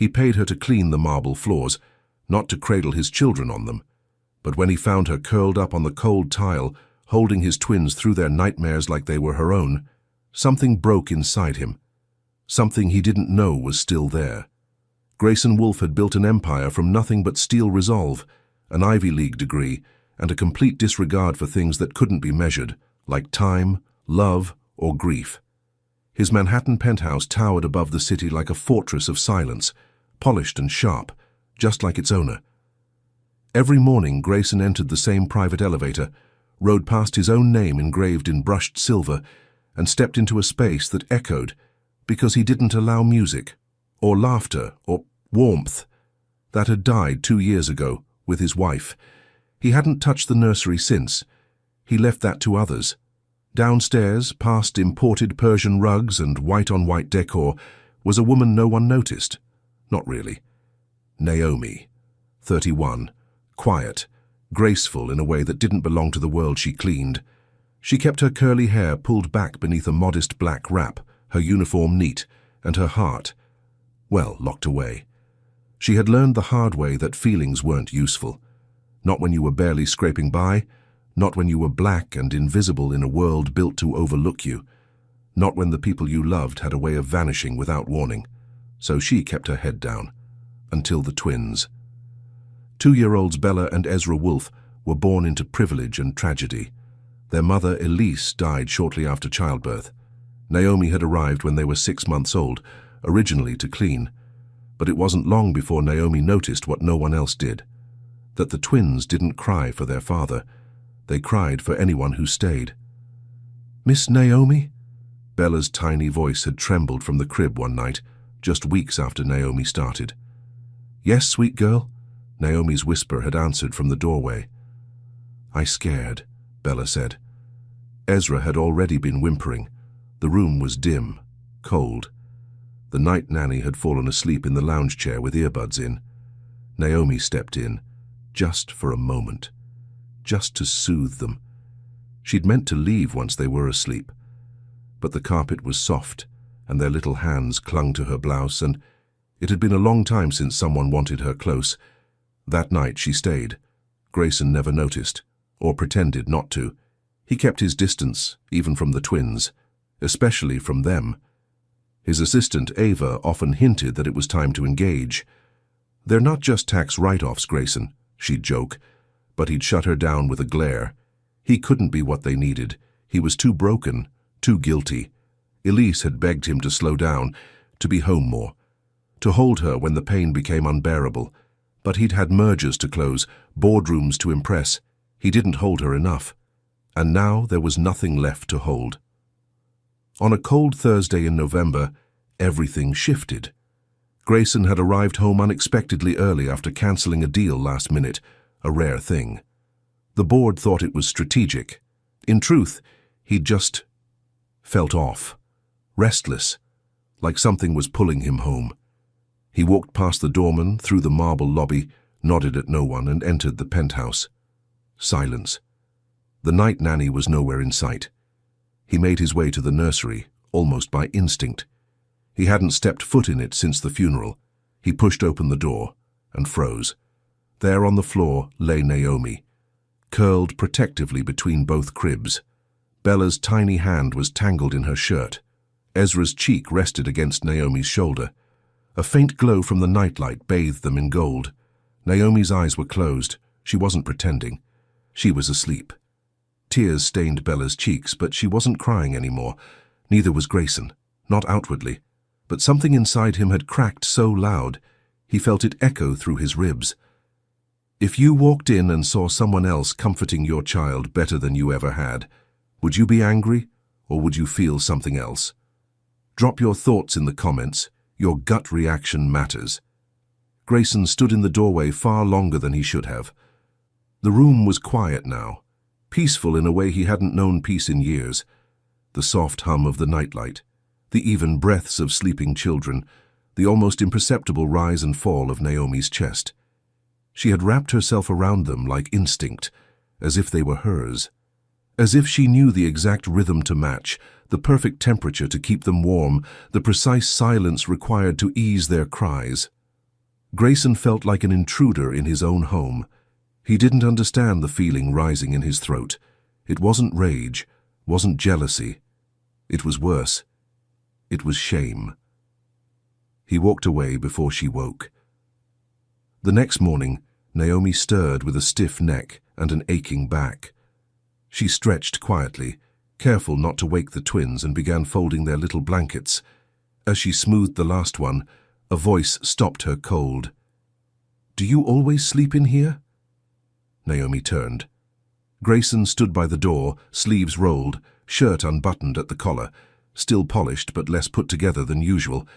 He paid her to clean the marble floors, not to cradle his children on them. But when he found her curled up on the cold tile, holding his twins through their nightmares like they were her own, something broke inside him. Something he didn't know was still there. Grayson Wolfe had built an empire from nothing but steel resolve, an Ivy League degree, and a complete disregard for things that couldn't be measured, like time, love, or grief. His Manhattan penthouse towered above the city like a fortress of silence, polished and sharp, just like its owner. Every morning, Grayson entered the same private elevator, rode past his own name engraved in brushed silver, and stepped into a space that echoed because he didn't allow music, or laughter, or warmth. That had died 2 years ago, with his wife. He hadn't touched the nursery since. He left that to others. Downstairs, past imported Persian rugs and white-on-white decor, was a woman no one noticed. Not really. Naomi, 31, quiet, graceful in a way that didn't belong to the world she cleaned. She kept her curly hair pulled back beneath a modest black wrap, her uniform neat, and her heart, well, locked away. She had learned the hard way that feelings weren't useful. Not when you were barely scraping by, not when you were black and invisible in a world built to overlook you, not when the people you loved had a way of vanishing without warning. So she kept her head down. Until the twins. 2-year-olds Bella and Ezra Wolfe were born into privilege and tragedy. Their mother, Elise, died shortly after childbirth. Naomi had arrived when they were 6 months old, originally to clean. But it wasn't long before Naomi noticed what no one else did. That the twins didn't cry for their father. They cried for anyone who stayed. "Miss Naomi?" Bella's tiny voice had trembled from the crib one night, just weeks after Naomi started. "Yes, sweet girl," Naomi's whisper had answered from the doorway. "I scared," Bella said. Ezra had already been whimpering. The room was dim, cold. The night nanny had fallen asleep in the lounge chair with earbuds in. Naomi stepped in, just for a moment, just to soothe them. She'd meant to leave once they were asleep. But the carpet was soft, and their little hands clung to her blouse, and it had been a long time since someone wanted her close. That night she stayed. Grayson never noticed, or pretended not to. He kept his distance, even from the twins, especially from them. His assistant, Ava, often hinted that it was time to engage. "They're not just tax write-offs, Grayson," she'd joke, but he'd shut her down with a glare. He couldn't be what they needed. He was too broken, too guilty. Elise had begged him to slow down, to be home more, to hold her when the pain became unbearable. But he'd had mergers to close, boardrooms to impress. He didn't hold her enough. And now there was nothing left to hold. On a cold Thursday in November, everything shifted. Grayson had arrived home unexpectedly early after cancelling a deal last minute, a rare thing. The board thought it was strategic. In truth, he'd just felt off, restless, like something was pulling him home. He walked past the doorman, through the marble lobby, nodded at no one, and entered the penthouse. Silence. The night nanny was nowhere in sight. He made his way to the nursery, almost by instinct. He hadn't stepped foot in it since the funeral. He pushed open the door and froze. There on the floor lay Naomi, curled protectively between both cribs. Bella's tiny hand was tangled in her shirt. Ezra's cheek rested against Naomi's shoulder. A faint glow from the nightlight bathed them in gold. Naomi's eyes were closed. She wasn't pretending. She was asleep. Tears stained Bella's cheeks, but she wasn't crying anymore. Neither was Grayson, not outwardly. But something inside him had cracked so loud, he felt it echo through his ribs. If you walked in and saw someone else comforting your child better than you ever had, would you be angry, or would you feel something else? Drop your thoughts in the comments. Your gut reaction matters. Grayson stood in the doorway far longer than he should have. The room was quiet now, peaceful in a way he hadn't known peace in years. The soft hum of the nightlight, the even breaths of sleeping children, the almost imperceptible rise and fall of Naomi's chest. She had wrapped herself around them like instinct, as if they were hers. As if she knew the exact rhythm to match, the perfect temperature to keep them warm, the precise silence required to ease their cries. Grayson felt like an intruder in his own home. He didn't understand the feeling rising in his throat. It wasn't rage, wasn't jealousy. It was worse. It was shame. He walked away before she woke. The next morning, Naomi stirred with a stiff neck and an aching back. She stretched quietly, careful not to wake the twins, and began folding their little blankets. As she smoothed the last one, a voice stopped her cold. "Do you always sleep in here?" Naomi turned. Grayson stood by the door, sleeves rolled, shirt unbuttoned at the collar, still polished but less put together than usual.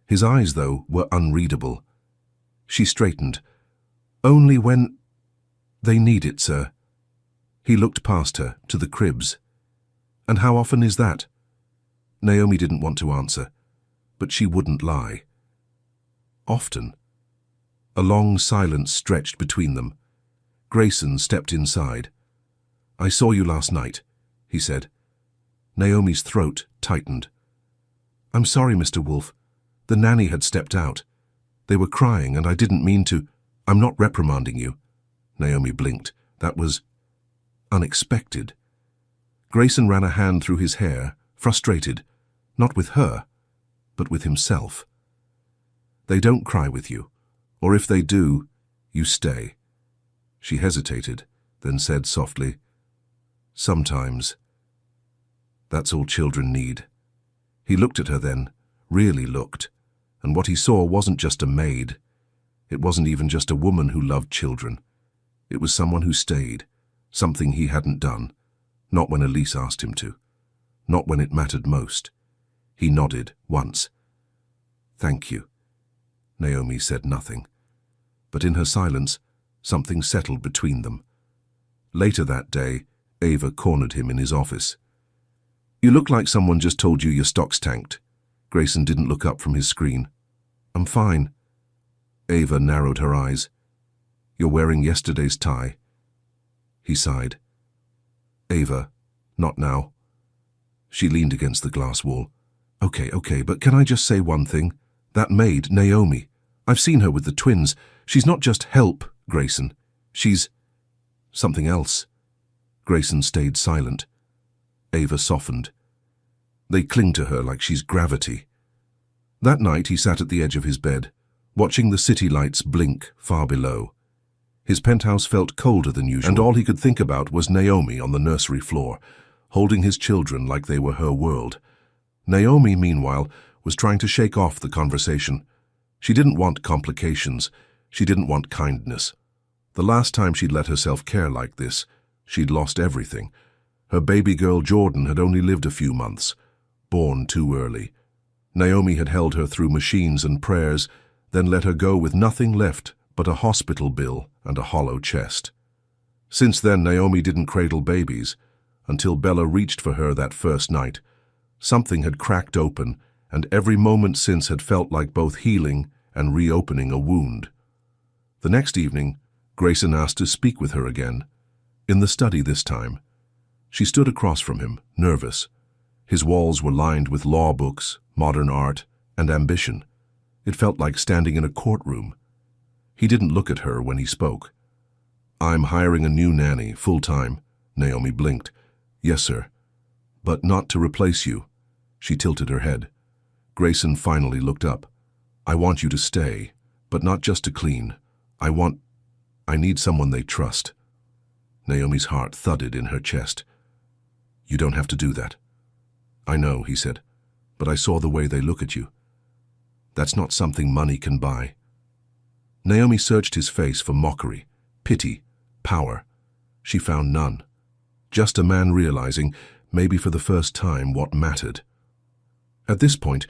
His eyes, though, were unreadable. She straightened. "Only when—" "They need it, sir." He looked past her, to the cribs. "And how often is that?" Naomi didn't want to answer, but she wouldn't lie. Often. A long silence stretched between them. Grayson stepped inside. "I saw you last night," he said. Naomi's throat tightened. "I'm sorry, Mr. Wolfe. The nanny had stepped out. They were crying, and I didn't mean to—" "I'm not reprimanding you." Naomi blinked. That was unexpected. Grayson ran a hand through his hair, frustrated, not with her, but with himself. "They don't cry with you, or if they do, you stay." She hesitated, then said softly, "Sometimes. That's all children need." He looked at her then, really looked, and what he saw wasn't just a maid. It wasn't even just a woman who loved children. It was someone who stayed, something he hadn't done, not when Elise asked him to, not when it mattered most. He nodded once. "Thank you." Naomi said nothing, but in her silence, something settled between them. Later that day, Ava cornered him in his office. "You look like someone just told you your stock's tanked." Grayson didn't look up from his screen. "I'm fine." Ava narrowed her eyes. "You're wearing yesterday's tie." He sighed. "Ava, not now." She leaned against the glass wall. Okay, but can I just say one thing? That maid, Naomi, I've seen her with the twins. She's not just help, Grayson. She's something else." Grayson stayed silent. Ava softened. "They cling to her like she's gravity." That night he sat at the edge of his bed, watching the city lights blink far below. His penthouse felt colder than usual, and all he could think about was Naomi on the nursery floor, holding his children like they were her world. Naomi, meanwhile, was trying to shake off the conversation. She didn't want complications. She didn't want kindness. The last time she'd let herself care like this, she'd lost everything. Her baby girl Jordan had only lived a few months, born too early. Naomi had held her through machines and prayers, then let her go with nothing left but a hospital bill and a hollow chest. Since then, Naomi didn't cradle babies, until Bella reached for her that first night. Something had cracked open, and every moment since had felt like both healing and reopening a wound. The next evening, Grayson asked to speak with her again, in the study this time. She stood across from him, nervous. His walls were lined with law books, modern art, and ambition. It felt like standing in a courtroom. He didn't look at her when he spoke. "I'm hiring a new nanny, full-time." Naomi blinked. "Yes, sir. But not to replace you." She tilted her head. Grayson finally looked up. "I want you to stay, but not just to clean. I need someone they trust." Naomi's heart thudded in her chest. "You don't have to do that." "I know," he said, "but I saw the way they look at you. That's not something money can buy." Naomi searched his face for mockery, pity, power. She found none. Just a man realizing, maybe for the first time, what mattered. At this point,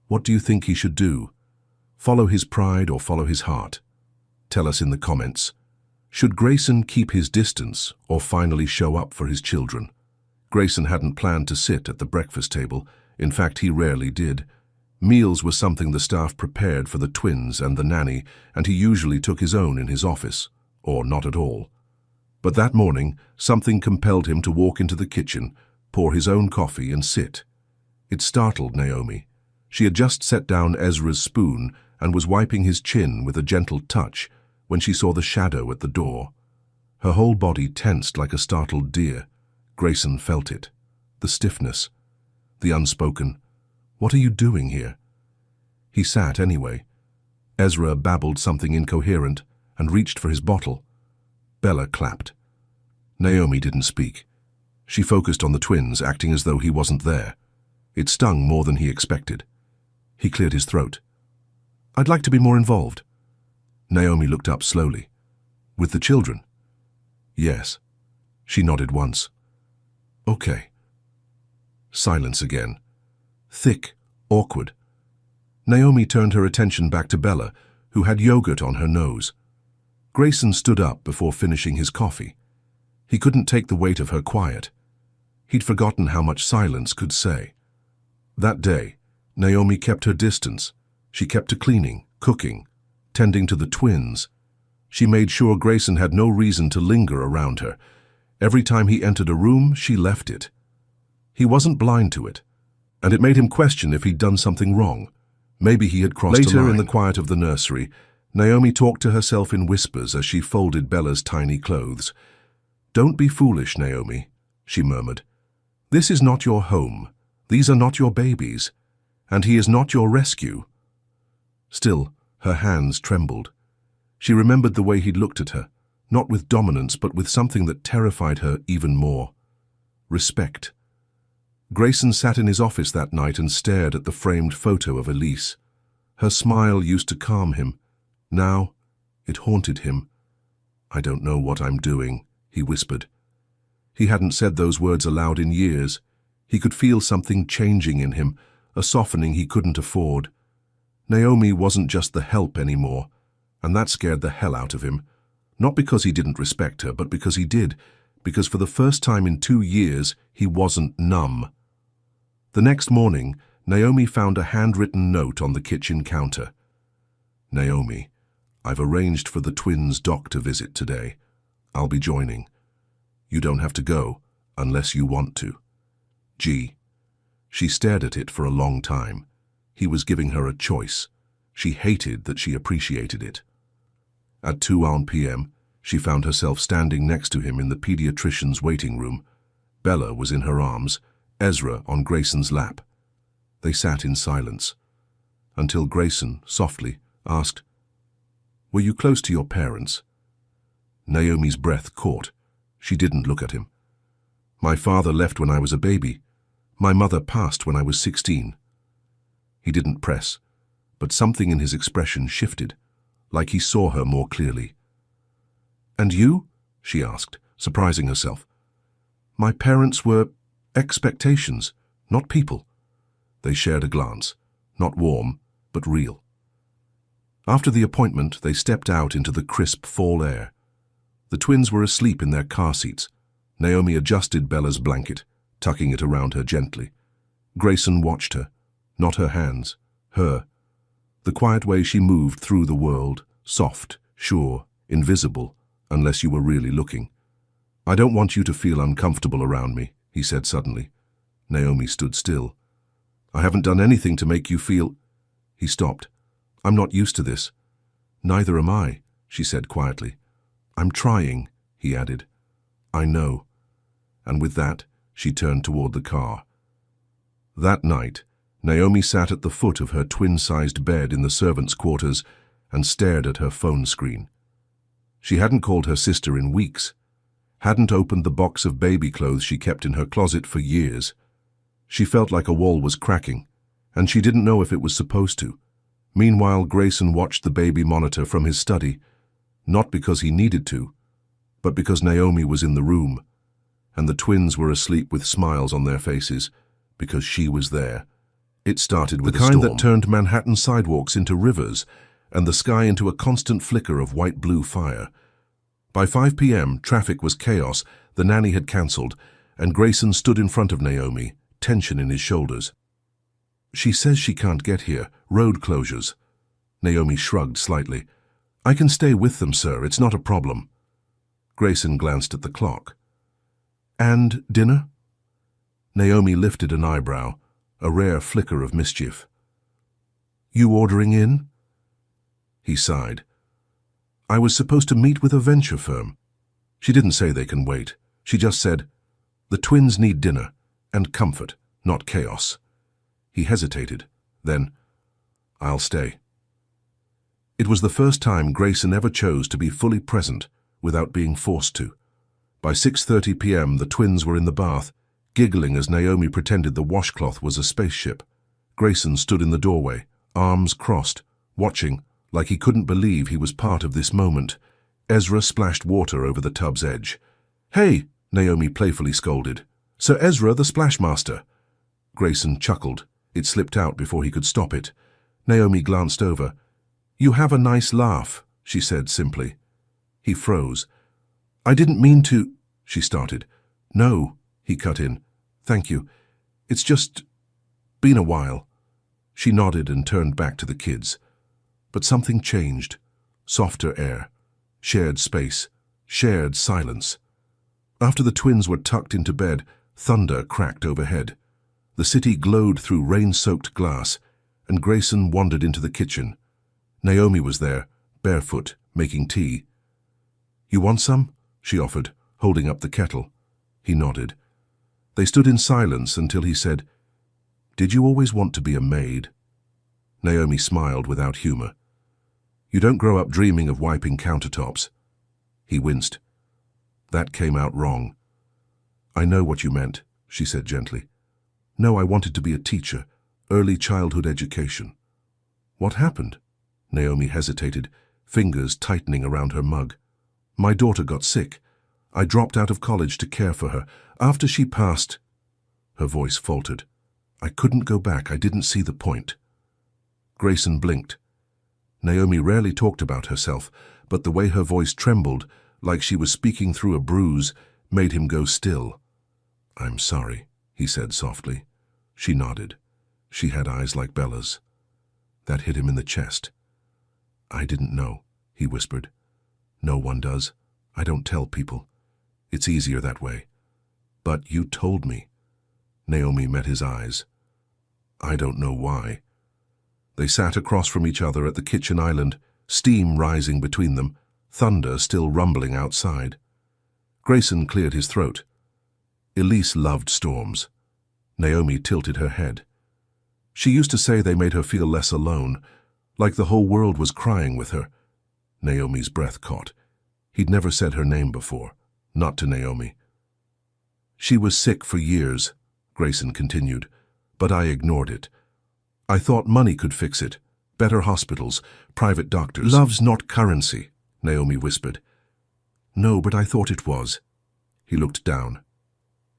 what do you think he should do? Follow his pride or follow his heart? Tell us in the comments. Should Grayson keep his distance or finally show up for his children? Grayson hadn't planned to sit at the breakfast table. In fact, he rarely did. Meals were something the staff prepared for the twins and the nanny, and he usually took his own in his office, or not at all. But that morning, something compelled him to walk into the kitchen, pour his own coffee and sit. It startled Naomi. She had just set down Ezra's spoon and was wiping his chin with a gentle touch when she saw the shadow at the door. Her whole body tensed like a startled deer. Grayson felt it. The stiffness. The unspoken, "What are you doing here?" He sat anyway. Ezra babbled something incoherent and reached for his bottle. Bella clapped. Naomi didn't speak. She focused on the twins, acting as though he wasn't there. It stung more than he expected. He cleared his throat. "I'd like to be more involved." Naomi looked up slowly. "With the children?" "Yes." She nodded once. "Okay." Silence again. Thick, awkward. Naomi turned her attention back to Bella, who had yogurt on her nose. Grayson stood up before finishing his coffee. He couldn't take the weight of her quiet. He'd forgotten how much silence could say. That day, Naomi kept her distance. She kept to cleaning, cooking, tending to the twins. She made sure Grayson had no reason to linger around her. Every time he entered a room, she left it. He wasn't blind to it, and it made him question if he'd done something wrong. Maybe he had crossed a line. Later, in the quiet of the nursery, Naomi talked to herself in whispers as she folded Bella's tiny clothes. "Don't be foolish, Naomi," she murmured. "This is not your home. These are not your babies. And he is not your rescue." Still, her hands trembled. She remembered the way he'd looked at her, not with dominance, but with something that terrified her even more. Respect. Grayson sat in his office that night and stared at the framed photo of Elise. Her smile used to calm him. Now, it haunted him. "I don't know what I'm doing," he whispered. He hadn't said those words aloud in years. He could feel something changing in him, a softening he couldn't afford. Naomi wasn't just the help anymore, and that scared the hell out of him. Not because he didn't respect her, but because he did, because for the first time in 2 years, he wasn't numb. The next morning, Naomi found a handwritten note on the kitchen counter. "Naomi, I've arranged for the twins' doctor visit today. I'll be joining. You don't have to go, unless you want to. G." She stared at it for a long time. He was giving her a choice. She hated that she appreciated it. At 2 p.m., she found herself standing next to him in the pediatrician's waiting room. Bella was in her arms, Ezra on Grayson's lap. They sat in silence, until Grayson, softly, asked, "Were you close to your parents?" Naomi's breath caught. She didn't look at him. "My father left when I was a baby. My mother passed when I was 16. He didn't press, but something in his expression shifted, like he saw her more clearly. "And you?" she asked, surprising herself. "My parents were expectations, not people." They shared a glance, not warm, but real. After the appointment, they stepped out into the crisp fall air. The twins were asleep in their car seats. Naomi adjusted Bella's blanket, tucking it around her gently. Grayson watched her, not her hands, her. The quiet way she moved through the world, soft, sure, invisible, unless you were really looking. "I don't want you to feel uncomfortable around me," he said suddenly. Naomi stood still. "I haven't done anything to make you feel—" He stopped. "I'm not used to this." "Neither am I," she said quietly. "I'm trying," he added. "I know." And with that, she turned toward the car. That night, Naomi sat at the foot of her twin-sized bed in the servants' quarters and stared at her phone screen. She hadn't called her sister in weeks, hadn't opened the box of baby clothes she kept in her closet for years. She felt like a wall was cracking, and she didn't know if it was supposed to. Meanwhile, Grayson watched the baby monitor from his study, not because he needed to, but because Naomi was in the room, and the twins were asleep with smiles on their faces, because she was there. It started with the kind that turned Manhattan sidewalks into rivers, and the sky into a constant flicker of white-blue fire. By 5 p.m., traffic was chaos, the nanny had cancelled, and Grayson stood in front of Naomi, tension in his shoulders. "She says she can't get here. Road closures." Naomi shrugged slightly. "I can stay with them, sir. It's not a problem." Grayson glanced at the clock. "And dinner?" Naomi lifted an eyebrow, a rare flicker of mischief. "You ordering in?" He sighed. I was supposed to meet with a venture firm. She didn't say they can wait. She just said, the twins need dinner and comfort, not chaos. He hesitated. Then, I'll stay. It was the first time Grayson ever chose to be fully present without being forced to. By 6:30 p.m. the twins were in the bath, giggling as Naomi pretended the washcloth was a spaceship. Grayson stood in the doorway, arms crossed, watching like he couldn't believe he was part of this moment. Ezra splashed water over the tub's edge. Hey, Naomi playfully scolded. Sir Ezra the Splashmaster. Grayson chuckled. It slipped out before he could stop it. Naomi glanced over. You have a nice laugh, she said simply. He froze. I didn't mean to, she started. No, he cut in. Thank you. It's just been a while. She nodded and turned back to the kids. But something changed. Softer air, shared space, shared silence. After the twins were tucked into bed, thunder cracked overhead. The city glowed through rain-soaked glass, and Grayson wandered into the kitchen. Naomi was there, barefoot, making tea. You want some? She offered, holding up the kettle. He nodded. They stood in silence until he said, Did you always want to be a maid? Naomi smiled without humor. You don't grow up dreaming of wiping countertops. He winced. That came out wrong. I know what you meant, she said gently. No, I wanted to be a teacher, early childhood education. What happened? Naomi hesitated, fingers tightening around her mug. My daughter got sick. I dropped out of college to care for her. After she passed, her voice faltered. I couldn't go back. I didn't see the point. Grayson blinked. Naomi rarely talked about herself, but the way her voice trembled, like she was speaking through a bruise, made him go still. I'm sorry, he said softly. She nodded. She had eyes like Bella's. That hit him in the chest. I didn't know, he whispered. No one does. I don't tell people. It's easier that way. But you told me. Naomi met his eyes. I don't know why. They sat across from each other at the kitchen island, steam rising between them, thunder still rumbling outside. Grayson cleared his throat. Elise loved storms. Naomi tilted her head. She used to say they made her feel less alone, like the whole world was crying with her. Naomi's breath caught. He'd never said her name before, not to Naomi. She was sick for years, Grayson continued, but I ignored it. I thought money could fix it. Better hospitals, private doctors. Love's not currency, Naomi whispered. No, but I thought it was. He looked down.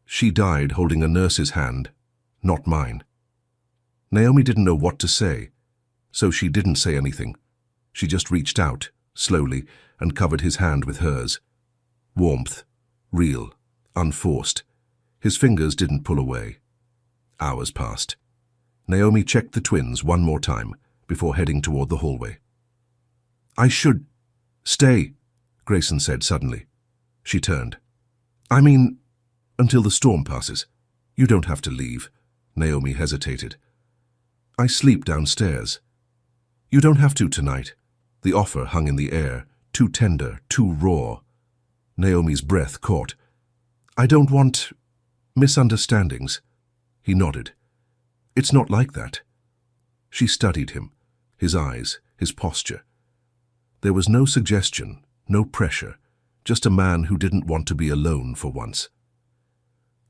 She died holding a nurse's hand, not mine. Naomi didn't know what to say, so she didn't say anything. She just reached out, slowly, and covered his hand with hers. Warmth, real, unforced. His fingers didn't pull away. Hours passed. Naomi checked the twins one more time before heading toward the hallway. I should stay, Grayson said suddenly. She turned. I mean, until the storm passes. You don't have to leave. Naomi hesitated. I sleep downstairs. You don't have to tonight. The offer hung in the air, too tender, too raw. Naomi's breath caught. I don't want misunderstandings. He nodded. It's not like that. She studied him, his eyes, his posture. There was no suggestion, no pressure, just a man who didn't want to be alone for once.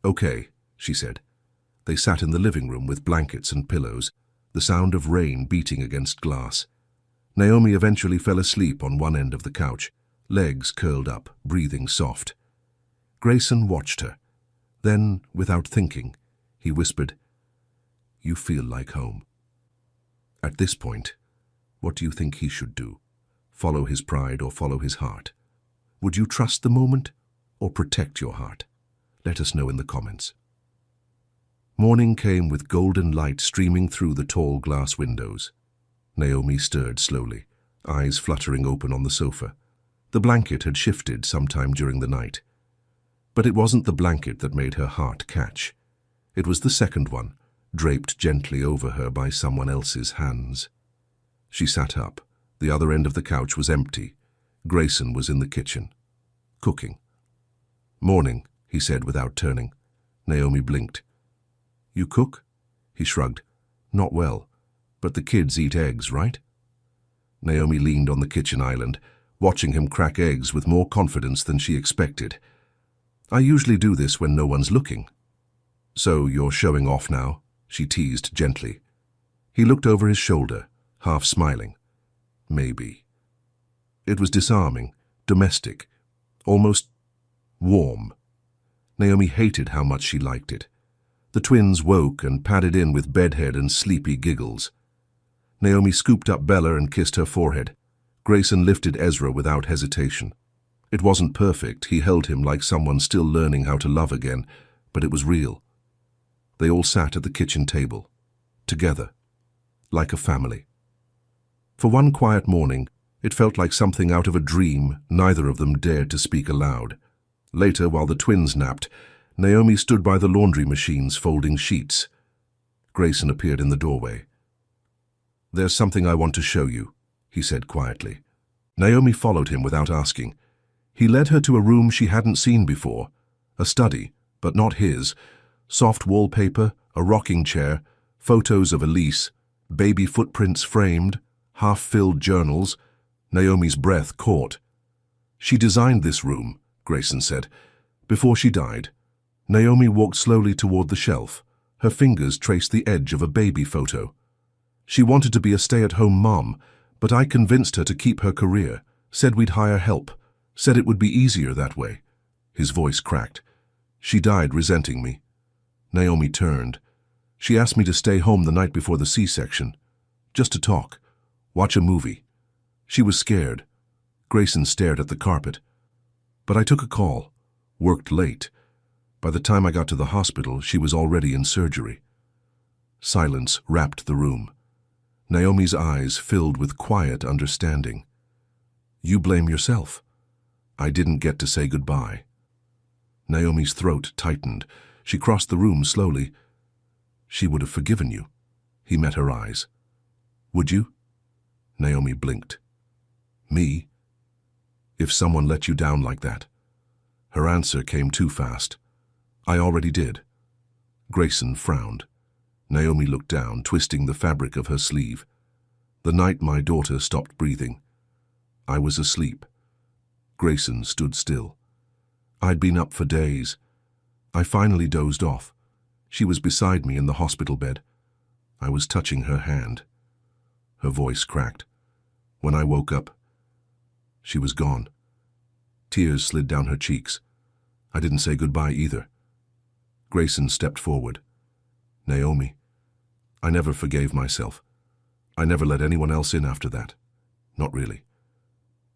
Okay, she said. They sat in the living room with blankets and pillows, the sound of rain beating against glass. Naomi eventually fell asleep on one end of the couch, legs curled up, breathing soft. Grayson watched her. Then, without thinking, he whispered, You feel like home. At this point, what do you think he should do? Follow his pride or follow his heart? Would you trust the moment or protect your heart? Let us know in the comments. Morning came with golden light streaming through the tall glass windows. Naomi stirred slowly, eyes fluttering open on the sofa. The blanket had shifted sometime during the night. But it wasn't the blanket that made her heart catch. It was the second one, draped gently over her by someone else's hands. She sat up, The other end of the couch was empty. Grayson was in the kitchen, cooking. "Morning," he said without turning. Naomi blinked. "You cook?" He shrugged. "Not well, but the kids eat eggs, right?" Naomi leaned on the kitchen island, watching him crack eggs with more confidence than she expected. "I usually do this when no one's looking." "So you're showing off now?" she teased gently. He looked over his shoulder, half smiling. "Maybe." It was disarming, domestic, almost warm. Naomi hated how much she liked it. The twins woke and padded in with bedhead and sleepy giggles. Naomi scooped up Bella and kissed her forehead. Grayson lifted Ezra without hesitation. It wasn't perfect. He held him like someone still learning how to love again, but it was real. They all sat at the kitchen table, together, like a family. For one quiet morning, it felt like something out of a dream. Neither of them dared to speak aloud. Later, while the twins napped, Naomi stood by the laundry machines folding sheets. Grayson appeared in the doorway. "There's something I want to show you," he said quietly. Naomi followed him without asking. He led her to a room she hadn't seen before, a study, but not his. Soft wallpaper, a rocking chair, photos of Elise, baby footprints framed, half-filled journals. Naomi's breath caught. "She designed this room," Grayson said, "before she died." Naomi walked slowly toward the shelf. Her fingers traced the edge of a baby photo. "She wanted to be a stay-at-home mom, but I convinced her to keep her career, said we'd hire help, said it would be easier that way." His voice cracked. "She died resenting me." Naomi turned. "She asked me to stay home the night before the C-section, just to talk, watch a movie. She was scared." Grayson stared at the carpet. "But I took a call, worked late. By the time I got to the hospital, she was already in surgery." Silence wrapped the room. Naomi's eyes filled with quiet understanding. "You blame yourself. I didn't get to say goodbye." Naomi's throat tightened. She crossed the room slowly. "She would have forgiven you." He met her eyes. "Would you?" Naomi blinked. "Me? If someone let you down like that?" Her answer came too fast. "I already did." Grayson frowned. Naomi looked down, twisting the fabric of her sleeve. "The night my daughter stopped breathing, I was asleep." Grayson stood still. "I'd been up for days. I finally dozed off. She was beside me in the hospital bed. I was touching her hand." Her voice cracked. "When I woke up, she was gone." Tears slid down her cheeks. "I didn't say goodbye either." Grayson stepped forward. "Naomi, I never forgave myself. I never let anyone else in after that. Not really."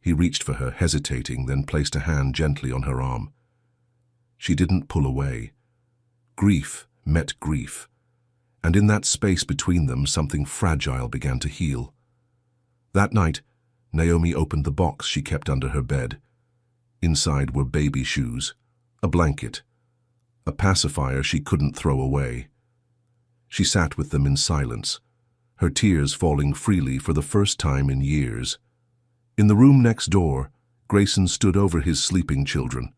He reached for her, hesitating, then placed a hand gently on her arm. She didn't pull away. Grief met grief, and in that space between them, something fragile began to heal. That night, Naomi opened the box she kept under her bed. Inside were baby shoes, a blanket, a pacifier she couldn't throw away. She sat with them in silence, her tears falling freely for the first time in years. In the room next door, Grayson stood over his sleeping children.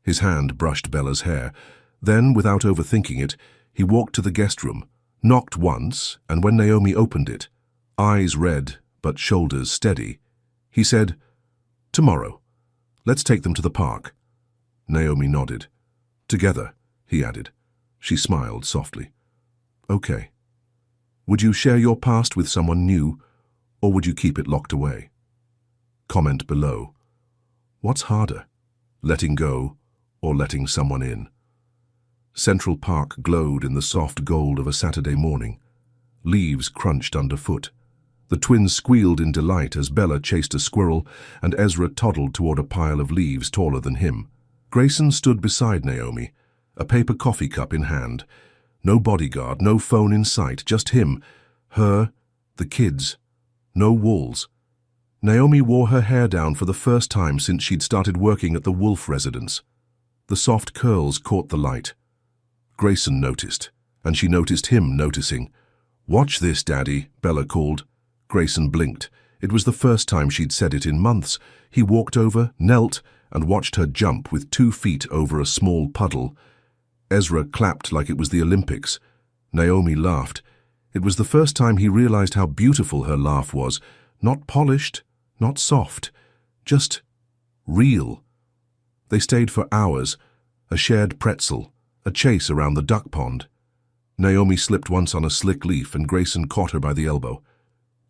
His hand brushed Bella's hair. Then, without overthinking it, he walked to the guest room, knocked once, and when Naomi opened it, eyes red but shoulders steady, he said, "Tomorrow. Let's take them to the park." Naomi nodded. "Together," he added. She smiled softly. "Okay. Would you share your past with someone new, or would you keep it locked away?" Comment below. What's harder, letting go or letting someone in? Central Park glowed in the soft gold of a Saturday morning. Leaves crunched underfoot. The twins squealed in delight as Bella chased a squirrel and Ezra toddled toward a pile of leaves taller than him. Grayson stood beside Naomi, a paper coffee cup in hand. No bodyguard, no phone in sight, just him, her, the kids. No walls. Naomi wore her hair down for the first time since she'd started working at the Wolf residence. The soft curls caught the light. Grayson noticed, and she noticed him noticing. "Watch this, Daddy," Bella called. Grayson blinked. It was the first time she'd said it in months. He walked over, knelt, and watched her jump with 2 feet over a small puddle. Ezra clapped like it was the Olympics. Naomi laughed. It was the first time he realized how beautiful her laugh was. Not polished, not soft, just real. They stayed for hours, a shared pretzel, a chase around the duck pond. Naomi slipped once on a slick leaf and Grayson caught her by the elbow.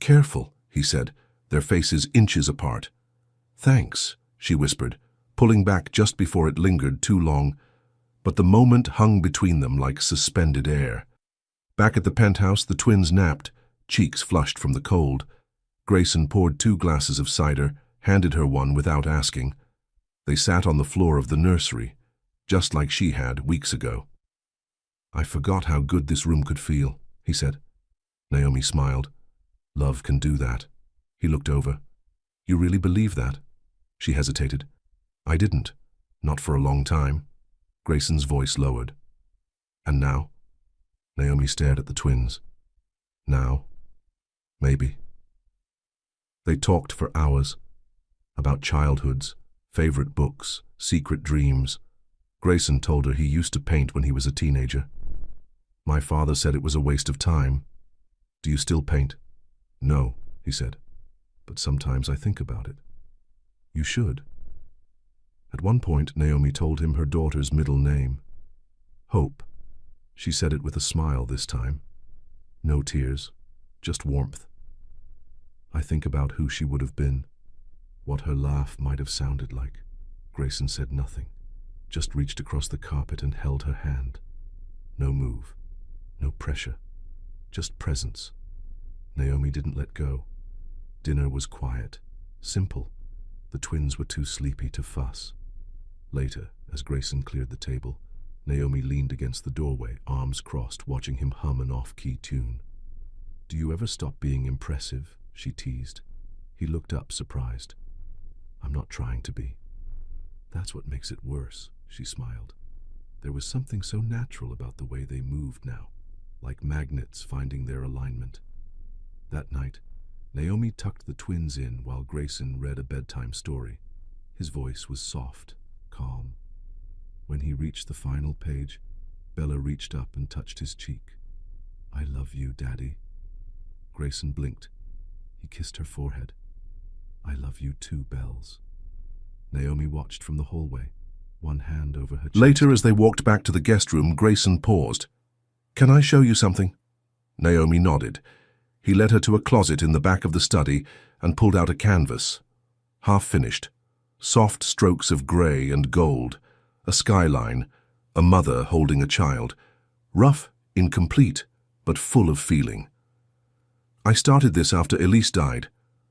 "Careful," he said, their faces inches apart. "Thanks," she whispered, pulling back just before it lingered too long. But the moment hung between them like suspended air. Back at the penthouse, the twins napped, cheeks flushed from the cold. Grayson poured 2 glasses of cider, handed her one without asking. They sat on the floor of the nursery, just like she had weeks ago. "I forgot how good this room could feel," he said. Naomi smiled. "Love can do that." He looked over. "You really believe that?" She hesitated. "I didn't. Not for a long time." Grayson's voice lowered. "And now?" Naomi stared at the twins. "Now? Maybe." They talked for hours. About childhoods, favorite books, secret dreams. Grayson told her he used to paint when he was a teenager. "My father said it was a waste of time." "Do you still paint?" "No," he said. "But sometimes I think about it." "You should." At one point, Naomi told him her daughter's middle name. Hope. She said it with a smile this time. No tears, just warmth. "I think about who she would have been, what her laugh might have sounded like." Grayson said nothing, just reached across the carpet and held her hand. No move, no pressure, just presence. Naomi didn't let go. Dinner was quiet, simple. The twins were too sleepy to fuss. Later, as Grayson cleared the table, Naomi leaned against the doorway, arms crossed, watching him hum an off-key tune. "Do you ever stop being impressive?" she teased. He looked up, surprised. "I'm not trying to be." "That's what makes it worse," she smiled. There was something so natural about the way they moved now, like magnets finding their alignment. That night, Naomi tucked the twins in while Grayson read a bedtime story. His voice was soft, calm. When he reached the final page, Bella reached up and touched his cheek. "I love you, Daddy." Grayson blinked. He kissed her forehead. "I love you too, Bells." Naomi watched from the hallway, one hand over her chest. Later, as they walked back to the guest room, Grayson paused. "Can I show you something?" Naomi nodded. He led her to a closet in the back of the study and pulled out a canvas. Half finished. Soft strokes of grey and gold. A skyline. A mother holding a child. Rough, incomplete, but full of feeling. "I started this after Elise died.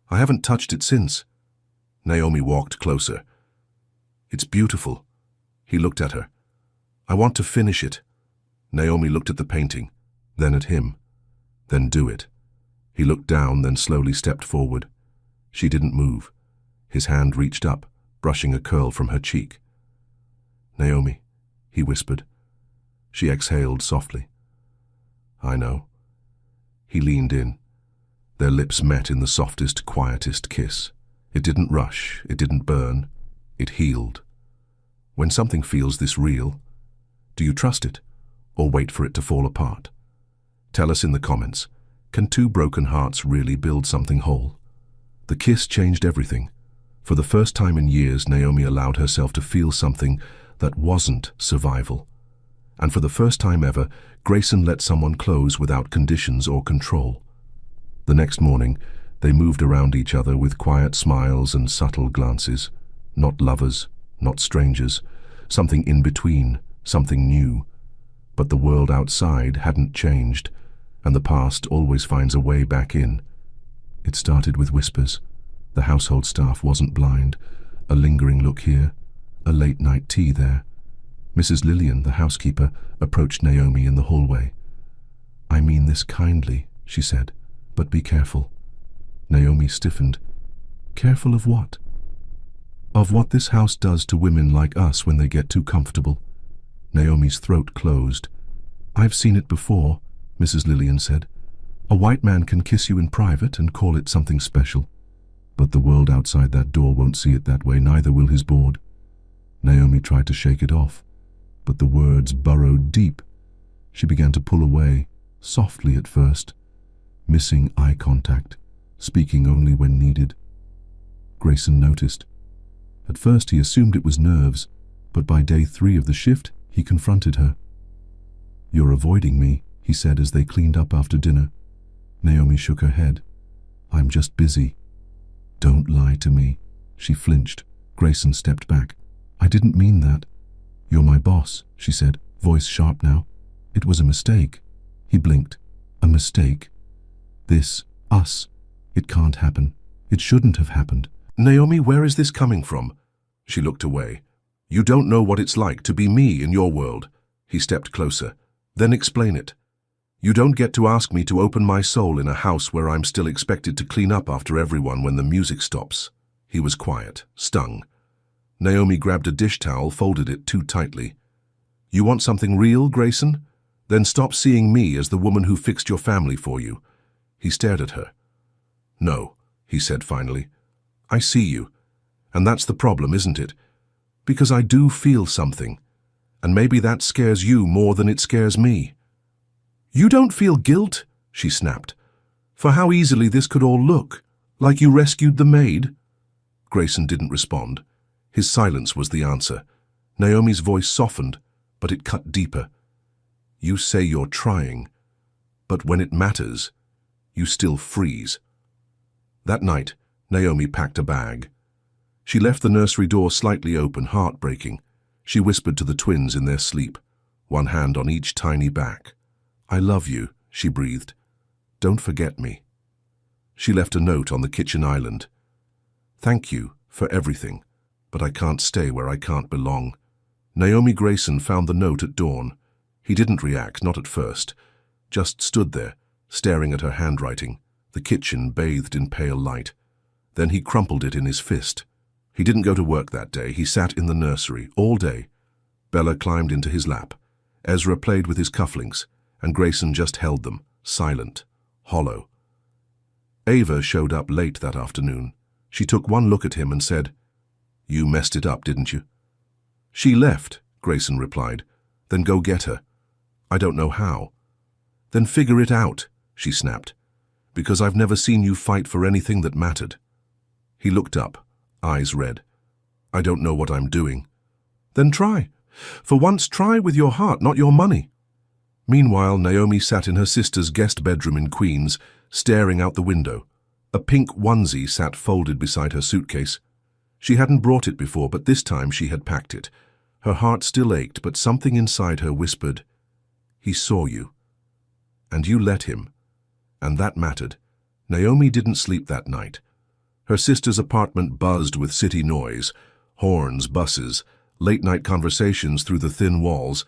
I haven't touched it since." Naomi walked closer. "It's beautiful." He looked at her. "I want to finish it." Naomi looked at the painting, then at him. "Then do it." He looked down, then slowly stepped forward. She didn't move. His hand reached up, brushing a curl from her cheek. "Naomi," he whispered. She exhaled softly. "I know." He leaned in. Their lips met in the softest, quietest kiss. It didn't rush, it didn't burn, it healed. When something feels this real, do you trust it, or wait for it to fall apart? Tell us in the comments, can 2 broken hearts really build something whole? The kiss changed everything. For the first time in years, Naomi allowed herself to feel something that wasn't survival. And for the first time ever, Grayson let someone close without conditions or control. The next morning, they moved around each other with quiet smiles and subtle glances. Not lovers, not strangers, something in between, something new. But the world outside hadn't changed, and the past always finds a way back in. It started with whispers. The household staff wasn't blind. A lingering look here, a late-night tea there. Mrs. Lillian, the housekeeper, approached Naomi in the hallway. "I mean this kindly," she said, "but be careful." Naomi stiffened. "Careful of what?" "Of what this house does to women like us when they get too comfortable." Naomi's throat closed. "I've seen it before," Mrs. Lillian said. "A white man can kiss you in private and call it something special. But the world outside that door won't see it that way, neither will his board. Naomi tried to shake it off, but the words burrowed deep. She began to pull away, softly at first, missing eye contact, speaking only when needed. Grayson noticed. At first he assumed it was nerves, but by day 3 of the shift, he confronted her. "You're avoiding me," he said as they cleaned up after dinner. Naomi shook her head. "I'm just busy." "Don't lie to me." She flinched. Grayson stepped back. "I didn't mean that." "You're my boss," she said, voice sharp now. "It was a mistake." He blinked. "A mistake? This, us. It can't happen. It shouldn't have happened." "Naomi, where is this coming from?" She looked away. "You don't know what it's like to be me in your world." He stepped closer. "Then explain it. You don't get to ask me to open my soul in a house where I'm still expected to clean up after everyone when the music stops." He was quiet, stung. Naomi grabbed a dish towel, folded it too tightly. "You want something real, Grayson? Then stop seeing me as the woman who fixed your family for you." He stared at her. "No," he said finally. "I see you. And that's the problem, isn't it? Because I do feel something. And maybe that scares you more than it scares me." "You don't feel guilt?" she snapped. "For how easily this could all look, like you rescued the maid?" Grayson didn't respond. His silence was the answer. Naomi's voice softened, but it cut deeper. "You say you're trying, but when it matters, you still freeze." That night, Naomi packed a bag. She left the nursery door slightly open, heartbreaking. She whispered to the twins in their sleep, one hand on each tiny back. "I love you," she breathed. "Don't forget me." She left a note on the kitchen island. "Thank you for everything, but I can't stay where I can't belong." Naomi Grayson found the note at dawn. He didn't react, not at first, just stood there, staring at her handwriting, the kitchen bathed in pale light. Then he crumpled it in his fist. He didn't go to work that day. He sat in the nursery all day. Bella climbed into his lap. Ezra played with his cufflinks, and Grayson just held them, silent, hollow. Ava showed up late that afternoon. She took one look at him and said, "You messed it up, didn't you?" "She left," Grayson replied. "Then go get her." "I don't know how." "Then figure it out," she snapped. "Because I've never seen you fight for anything that mattered." He looked up, eyes red. "I don't know what I'm doing." "Then try. For once, try with your heart, not your money." Meanwhile, Naomi sat in her sister's guest bedroom in Queens, staring out the window. A pink onesie sat folded beside her suitcase. She hadn't brought it before, but this time she had packed it. Her heart still ached, but something inside her whispered, "He saw you. And you let him." And that mattered. Naomi didn't sleep that night. Her sister's apartment buzzed with city noise, horns, buses, late-night conversations through the thin walls,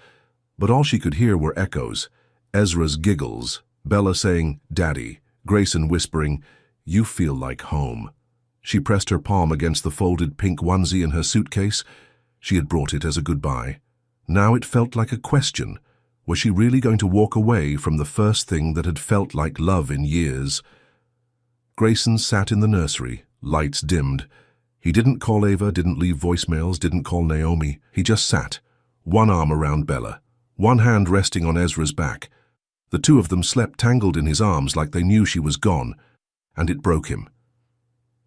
but all she could hear were echoes, Ezra's giggles, Bella saying, "Daddy," Grayson whispering, "You feel like home." She pressed her palm against the folded pink onesie in her suitcase. She had brought it as a goodbye. Now it felt like a question. Was she really going to walk away from the first thing that had felt like love in years? Grayson sat in the nursery, lights dimmed. He didn't call Ava, didn't leave voicemails, didn't call Naomi. He just sat, one arm around Bella, one hand resting on Ezra's back. The two of them slept tangled in his arms like they knew she was gone, and it broke him.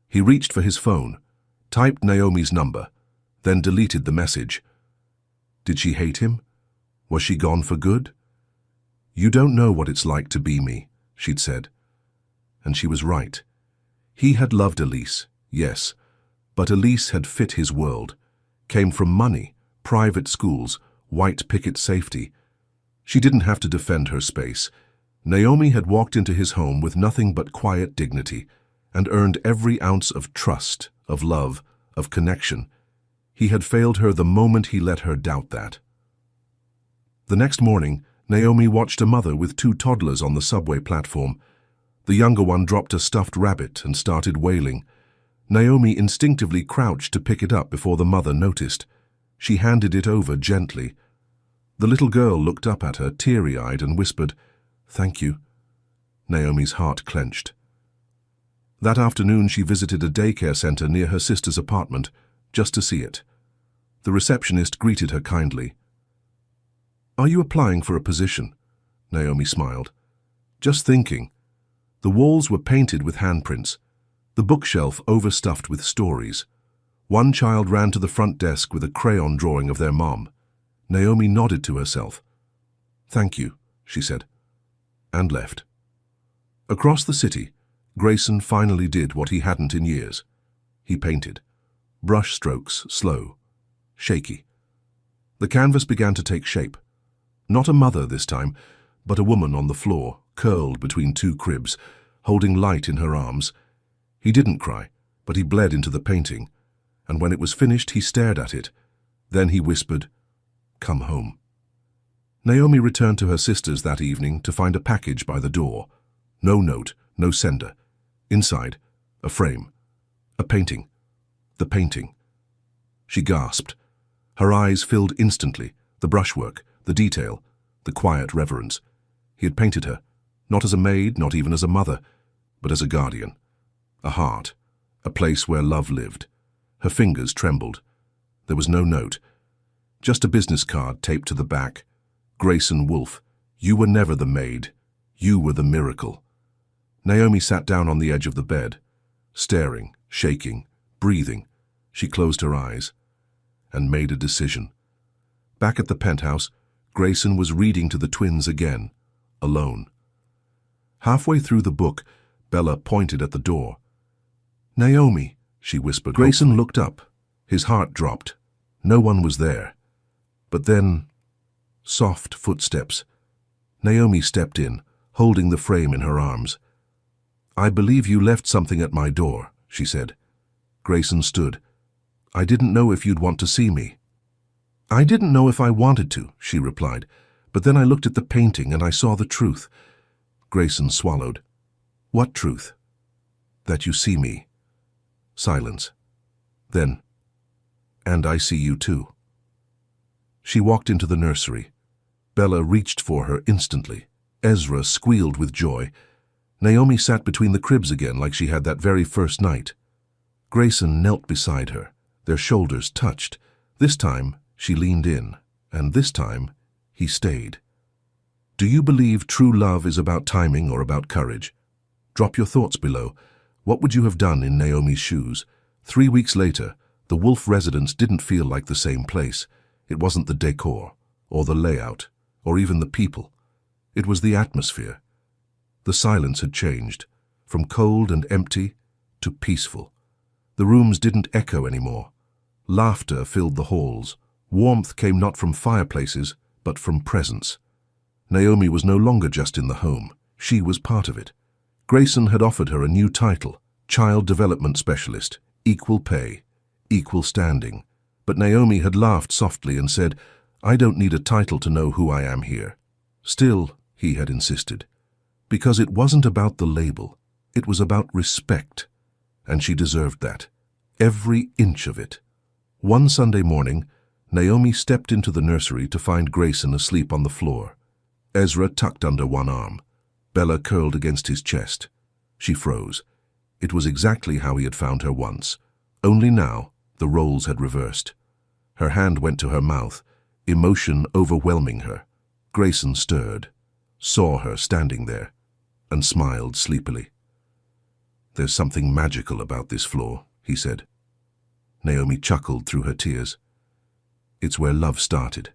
He reached for his phone, typed Naomi's number, then deleted the message. Did she hate him? Was she gone for good? "You don't know what it's like to be me," she'd said. And she was right. He had loved Elise, yes, but Elise had fit his world, came from money, private schools, white picket safety. She didn't have to defend her space. Naomi had walked into his home with nothing but quiet dignity and earned every ounce of trust, of love, of connection. He had failed her the moment he let her doubt that. The next morning, Naomi watched a mother with 2 toddlers on the subway platform. The younger one dropped a stuffed rabbit and started wailing. Naomi instinctively crouched to pick it up before the mother noticed. She handed it over gently. The little girl looked up at her, teary-eyed, and whispered, "Thank you." Naomi's heart clenched. That afternoon she visited a daycare center near her sister's apartment, just to see it. The receptionist greeted her kindly. "Are you applying for a position?" Naomi smiled. "Just thinking." The walls were painted with handprints, the bookshelf overstuffed with stories. One child ran to the front desk with a crayon drawing of their mom. Naomi nodded to herself. "Thank you," she said, and left. Across the city, Grayson finally did what he hadn't in years. He painted. Brush strokes, slow, shaky. The canvas began to take shape. Not a mother this time, but a woman on the floor, curled between two cribs, holding light in her arms. He didn't cry, but he bled into the painting, and when it was finished he stared at it. Then he whispered, "Come home." Naomi returned to her sister's that evening to find a package by the door. No note, no sender. Inside, a frame. A painting. The painting. She gasped. Her eyes filled instantly, the brushwork, the detail, the quiet reverence. He had painted her, not as a maid, not even as a mother, but as a guardian. A heart, a place where love lived. Her fingers trembled. There was no note. Just a business card taped to the back. "Grayson Wolfe, you were never the maid. You were the miracle." Naomi sat down on the edge of the bed, staring, shaking, breathing. She closed her eyes and made a decision. Back at the penthouse, Grayson was reading to the twins again, alone. Halfway through the book, Bella pointed at the door. "Naomi," she whispered. Grayson looked up. His heart dropped. No one was there. But then, soft footsteps. Naomi stepped in, holding the frame in her arms. "I believe you left something at my door," she said. Grayson stood. "I didn't know if you'd want to see me." "I didn't know if I wanted to," she replied, "but then I looked at the painting and I saw the truth." Grayson swallowed. "What truth?" "That you see me." Silence. Then, "And I see you too." She walked into the nursery. Bella reached for her instantly. Ezra squealed with joy. Naomi sat between the cribs again like she had that very first night. Grayson knelt beside her. Their shoulders touched. This time, she leaned in, and this time, he stayed. Do you believe true love is about timing or about courage? Drop your thoughts below. What would you have done in Naomi's shoes? 3 weeks later, the Wolfe residence didn't feel like the same place. It wasn't the decor, or the layout, or even the people. It was the atmosphere. The silence had changed, from cold and empty to peaceful. The rooms didn't echo anymore. Laughter filled the halls. Warmth came not from fireplaces, but from presence. Naomi was no longer just in the home. She was part of it. Grayson had offered her a new title, Child Development Specialist, equal pay, equal standing. But Naomi had laughed softly and said, "I don't need a title to know who I am here." Still, he had insisted. Because it wasn't about the label, it was about respect. And she deserved that. Every inch of it. One Sunday morning, Naomi stepped into the nursery to find Grayson asleep on the floor. Ezra tucked under one arm. Bella curled against his chest. She froze. It was exactly how he had found her once. Only now, the roles had reversed. Her hand went to her mouth, emotion overwhelming her. Grayson stirred, saw her standing there, and smiled sleepily. "There's something magical about this floor," he said. Naomi chuckled through her tears. "It's where love started."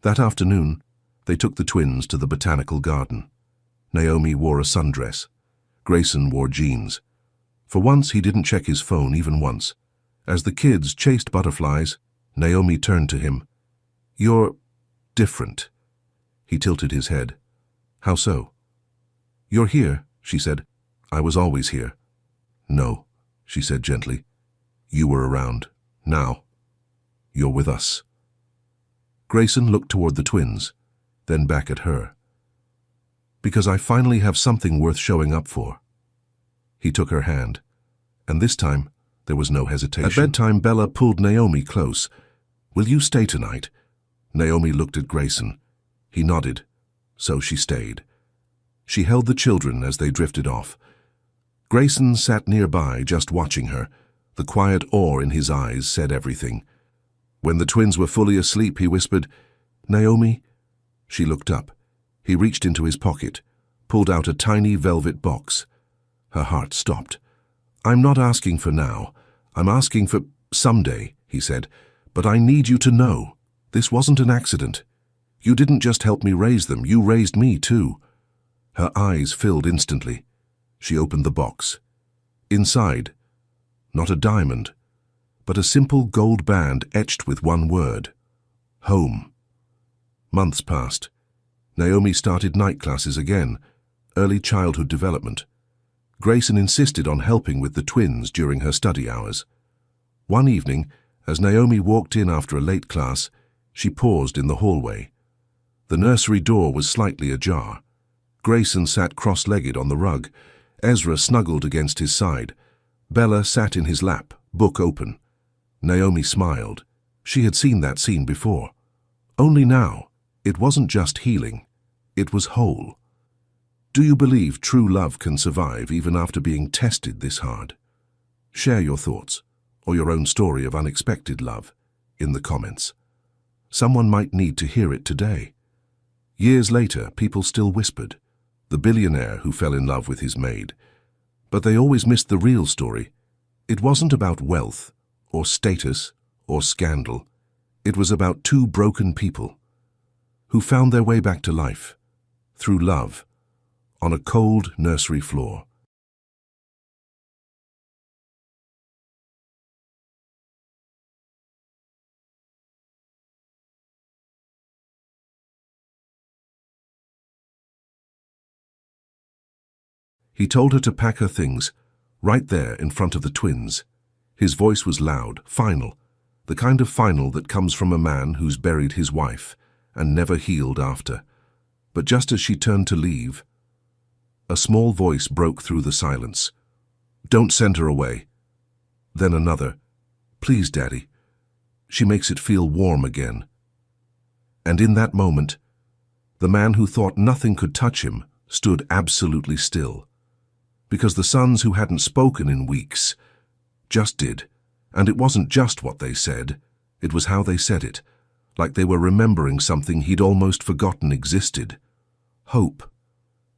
That afternoon, they took the twins to the botanical garden. Naomi wore a sundress. Grayson wore jeans. For once, he didn't check his phone even once. As the kids chased butterflies, Naomi turned to him. "You're different." He tilted his head. "How so?" "You're here," she said. "I was always here." "No," she said gently. "You were around. Now, you're with us." Grayson looked toward the twins, then back at her. "Because I finally have something worth showing up for." He took her hand, and this time there was no hesitation. At bedtime, Bella pulled Naomi close. "Will you stay tonight?" Naomi looked at Grayson. He nodded, so she stayed. She held the children as they drifted off. Grayson sat nearby, just watching her. The quiet awe in his eyes said everything. When the twins were fully asleep, he whispered, "Naomi?" She looked up. He reached into his pocket, pulled out a tiny velvet box. Her heart stopped. "I'm not asking for now. I'm asking for someday," he said. "But I need you to know, this wasn't an accident. You didn't just help me raise them, you raised me too." Her eyes filled instantly. She opened the box. Inside, not a diamond, but a simple gold band etched with one word: home. Months passed. Naomi started night classes again, early childhood development. Grayson insisted on helping with the twins during her study hours. One evening, as Naomi walked in after a late class, she paused in the hallway. The nursery door was slightly ajar. Grayson sat cross-legged on the rug. Ezra snuggled against his side. Bella sat in his lap, book open. Naomi smiled. She had seen that scene before. Only now, it wasn't just healing. It was whole. Do you believe true love can survive even after being tested this hard? Share your thoughts, or your own story of unexpected love, in the comments. Someone might need to hear it today. Years later, people still whispered, the billionaire who fell in love with his maid. But they always missed the real story. It wasn't about wealth, or status, or scandal. It was about two broken people who found their way back to life, through love, on a cold nursery floor. He told her to pack her things, right there in front of the twins. His voice was loud, final, the kind of final that comes from a man who's buried his wife and never healed after. But just as she turned to leave, a small voice broke through the silence. "Don't send her away." Then another, "Please, Daddy. She makes it feel warm again." And in that moment, the man who thought nothing could touch him stood absolutely still. Because the sons who hadn't spoken in weeks just did. And it wasn't just what they said, it was how they said it, like they were remembering something he'd almost forgotten existed. Hope.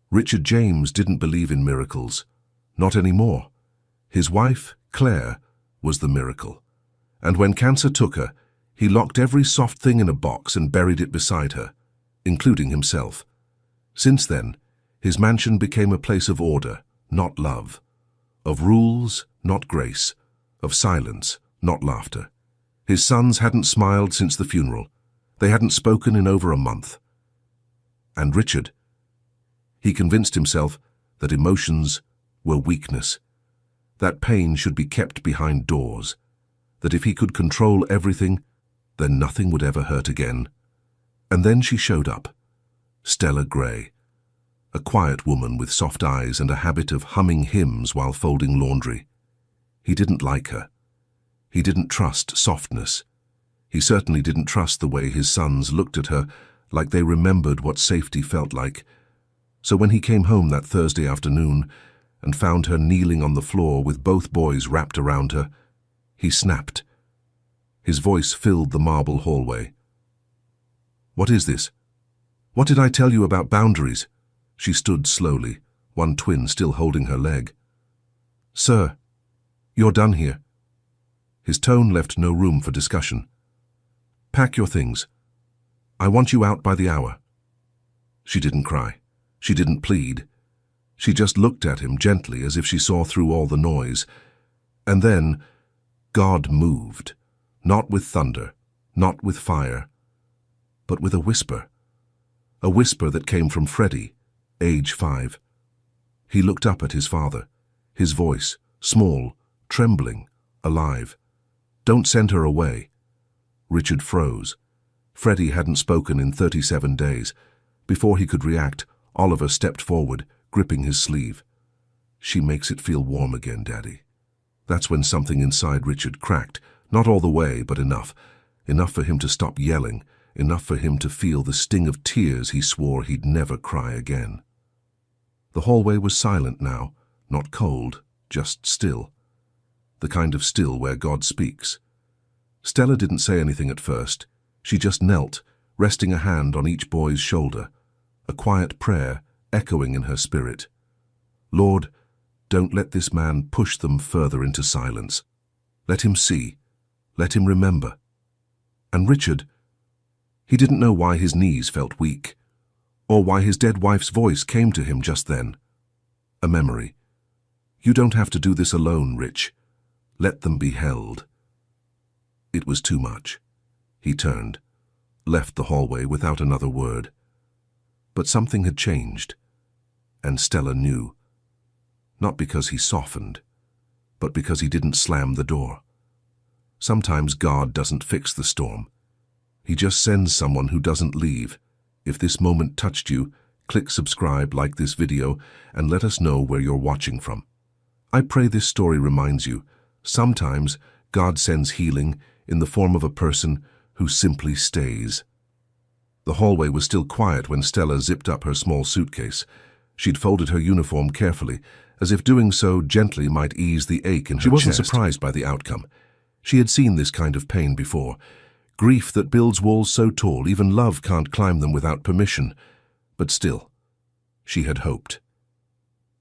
Richard James didn't believe in miracles. Not anymore. His wife, Claire, was the miracle. And when cancer took her, he locked every soft thing in a box and buried it beside her, including himself. Since then, his mansion became a place of order, not love. Of rules, not grace. Of silence, not laughter. His sons hadn't smiled since the funeral. They hadn't spoken in over a month. And Richard, he convinced himself that emotions were weakness, that pain should be kept behind doors, that if he could control everything, then nothing would ever hurt again. And then she showed up, Stella Gray, a quiet woman with soft eyes and a habit of humming hymns while folding laundry. He didn't like her. He didn't trust softness. He certainly didn't trust the way his sons looked at her, like they remembered what safety felt like. So when he came home that Thursday afternoon and found her kneeling on the floor with both boys wrapped around her, he snapped. His voice filled the marble hallway. "What is this? What did I tell you about boundaries?" She stood slowly, one twin still holding her leg. "Sir, you're done here." His tone left no room for discussion. "Pack your things. I want you out by the hour." She didn't cry. She didn't plead. She just looked at him gently as if she saw through all the noise. And then, God moved. Not with thunder, not with fire, but with a whisper. A whisper that came from Freddie, age 5. He looked up at his father, his voice, small, trembling, alive. "Don't send her away." Richard froze. Freddie hadn't spoken in 37 days. Before he could react, Oliver stepped forward, gripping his sleeve. "She makes it feel warm again, Daddy." That's when something inside Richard cracked, not all the way, but enough. Enough for him to stop yelling, enough for him to feel the sting of tears he swore he'd never cry again. The hallway was silent now, Not cold, just still. The kind of still where God speaks. Stella didn't say anything at first. She just knelt, resting a hand on each boy's shoulder, a quiet prayer echoing in her spirit. Lord, don't let this man push them further into silence. Let him see. Let him remember. And Richard, he didn't know why his knees felt weak, or why his dead wife's voice came to him just then. A memory. You don't have to do this alone, Rich. Let them be held. It was too much. He turned, left the hallway without another word. But something had changed, and Stella knew. Not because he softened, but because he didn't slam the door. Sometimes God doesn't fix the storm. He just sends someone who doesn't leave. If this moment touched you, click subscribe, like this video, and let us know where you're watching from. I pray this story reminds you, sometimes God sends healing in the form of a person who simply stays. The hallway was still quiet when Stella zipped up her small suitcase. She'd folded her uniform carefully, as if doing so gently might ease the ache in her chest. She wasn't surprised by the outcome. She had seen this kind of pain before. Grief that builds walls so tall, even love can't climb them without permission. But still, she had hoped.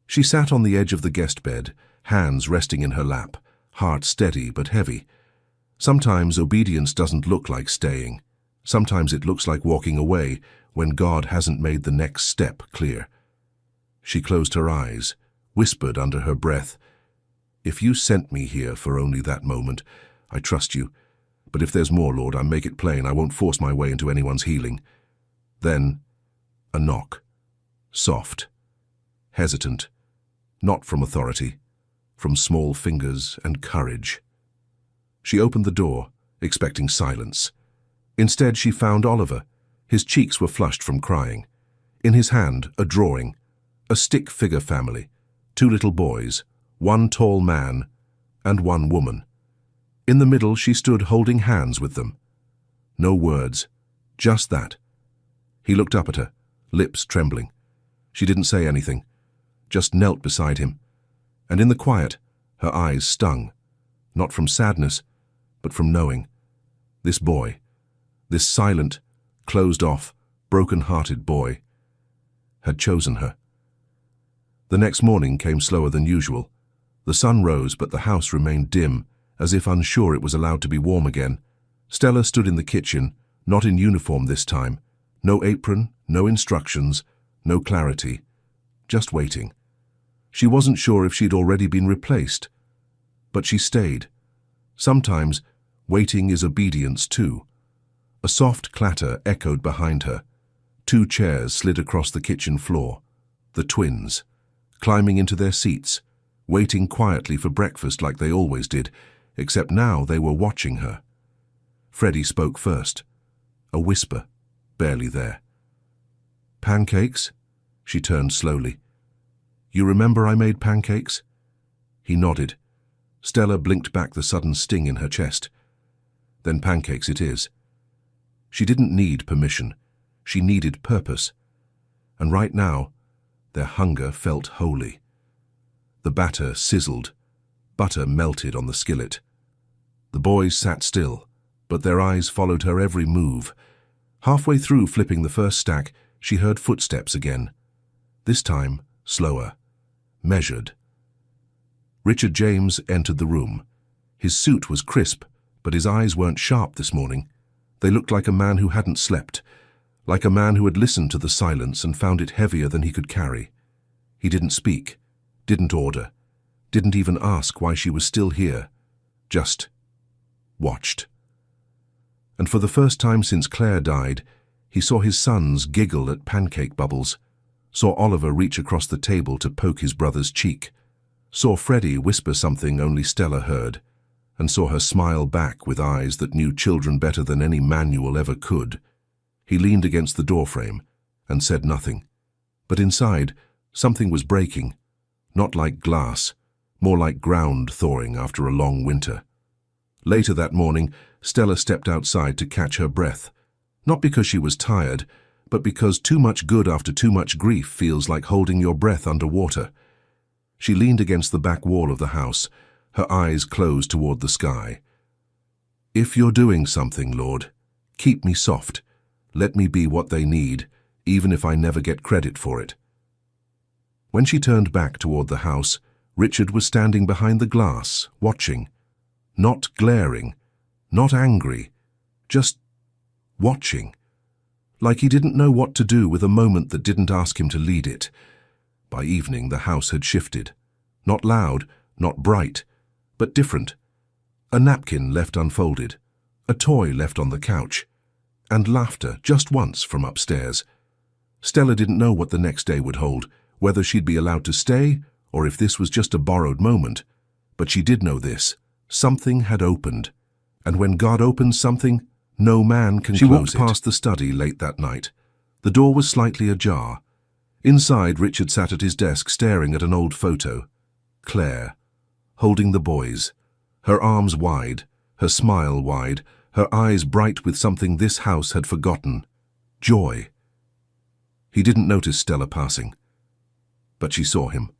She sat on the edge of the guest bed, hands resting in her lap, heart steady but heavy. Sometimes obedience doesn't look like staying. Sometimes it looks like walking away when God hasn't made the next step clear. She closed her eyes, whispered under her breath, "If you sent me here for only that moment, I trust you. But if there's more, Lord, I make it plain I won't force my way into anyone's healing." Then, a knock. Soft. Hesitant. Not from authority. From small fingers and courage. She opened the door, expecting silence. Instead, she found Oliver. His cheeks were flushed from crying. In his hand, a drawing. A stick figure family. 2 little boys, 1 tall man, and 1 woman. In the middle, she stood holding hands with them. No words, just that. He looked up at her, lips trembling. She didn't say anything, just knelt beside him. And in the quiet, her eyes stung, not from sadness, but from knowing. This boy, this silent, closed-off, broken-hearted boy, had chosen her. The next morning came slower than usual. The sun rose, but the house remained dim, as if unsure it was allowed to be warm again. Stella stood in the kitchen, not in uniform this time. No apron, no instructions, no clarity. Just waiting. She wasn't sure if she'd already been replaced. But she stayed. Sometimes, waiting is obedience too. A soft clatter echoed behind her. 2 chairs slid across the kitchen floor. The twins, climbing into their seats, waiting quietly for breakfast like they always did, except now they were watching her. Freddie spoke first. A whisper, barely there. "Pancakes?" She turned slowly. "You remember I made pancakes?" He nodded. Stella blinked back the sudden sting in her chest. Then pancakes it is. She didn't need permission. She needed purpose. And right now, their hunger felt holy. The batter sizzled. Butter melted on the skillet. The boys sat still, but their eyes followed her every move. Halfway through flipping the first stack, she heard footsteps again. This time, slower, measured. Richard James entered the room. His suit was crisp, but his eyes weren't sharp this morning. They looked like a man who hadn't slept, like a man who had listened to the silence and found it heavier than he could carry. He didn't speak, didn't order, didn't even ask why she was still here. Just watched. And for the first time since Claire died, he saw his sons giggle at pancake bubbles, saw Oliver reach across the table to poke his brother's cheek, saw Freddie whisper something only Stella heard, and saw her smile back with eyes that knew children better than any manual ever could. He leaned against the doorframe and said nothing. But inside, something was breaking, not like glass, more like ground thawing after a long winter. Later that morning, Stella stepped outside to catch her breath, not because she was tired, but because too much good after too much grief feels like holding your breath underwater. She leaned against the back wall of the house, her eyes closed toward the sky. "If you're doing something, Lord, keep me soft. Let me be what they need, even if I never get credit for it." When she turned back toward the house, Richard was standing behind the glass, watching. Not glaring, not angry, just watching. Like he didn't know what to do with a moment that didn't ask him to lead it. By evening, the house had shifted. Not loud, not bright, but different. A napkin left unfolded, a toy left on the couch, and laughter just once from upstairs. Stella didn't know what the next day would hold, whether she'd be allowed to stay or if this was just a borrowed moment. But she did know this. Something had opened. And when God opens something, no man can close it. She walked past the study late that night. The door was slightly ajar. Inside, Richard sat at his desk staring at an old photo. Claire, holding the boys, her arms wide, her smile wide, her eyes bright with something this house had forgotten. Joy. He didn't notice Stella passing, but she saw him.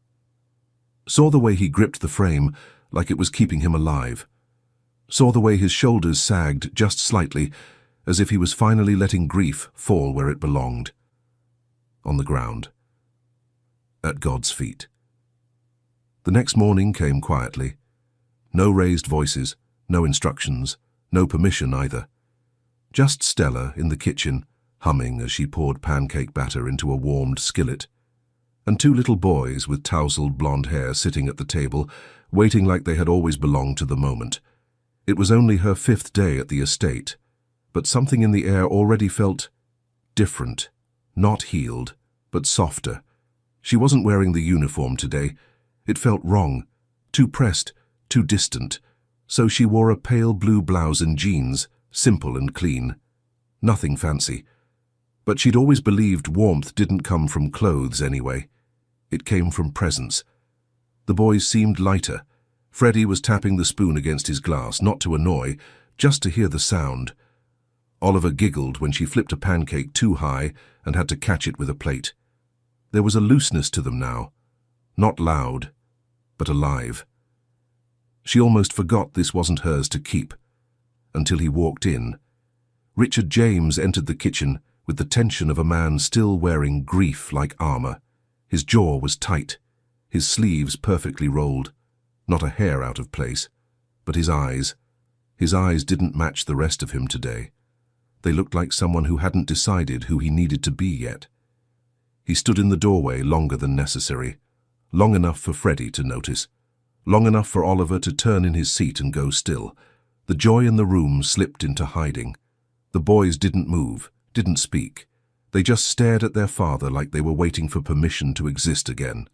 Saw the way he gripped the frame like it was keeping him alive. Saw the way his shoulders sagged just slightly, as if he was finally letting grief fall where it belonged. On the ground. At God's feet. The next morning came quietly. No raised voices, no instructions, no permission either. Just Stella in the kitchen, humming as she poured pancake batter into a warmed skillet, and two little boys with tousled blonde hair sitting at the table, waiting like they had always belonged to the moment. It was only her 5th day at the estate, but something in the air already felt different, not healed, but softer. She wasn't wearing the uniform today. It felt wrong, too pressed, too distant, so she wore a pale blue blouse and jeans, simple and clean. Nothing fancy. But she'd always believed warmth didn't come from clothes anyway. It came from presence. The boys seemed lighter. Freddie was tapping the spoon against his glass, not to annoy, just to hear the sound. Oliver giggled when she flipped a pancake too high and had to catch it with a plate. There was a looseness to them now. Not loud, but alive. She almost forgot this wasn't hers to keep, until he walked in. Richard James entered the kitchen with the tension of a man still wearing grief like armor. His jaw was tight, his sleeves perfectly rolled, not a hair out of place. But his eyes didn't match the rest of him today. They looked like someone who hadn't decided who he needed to be yet. He stood in the doorway longer than necessary, long enough for Freddie to notice, long enough for Oliver to turn in his seat and go still. The joy in the room slipped into hiding. The boys didn't move, didn't speak. They just stared at their father like they were waiting for permission to exist again.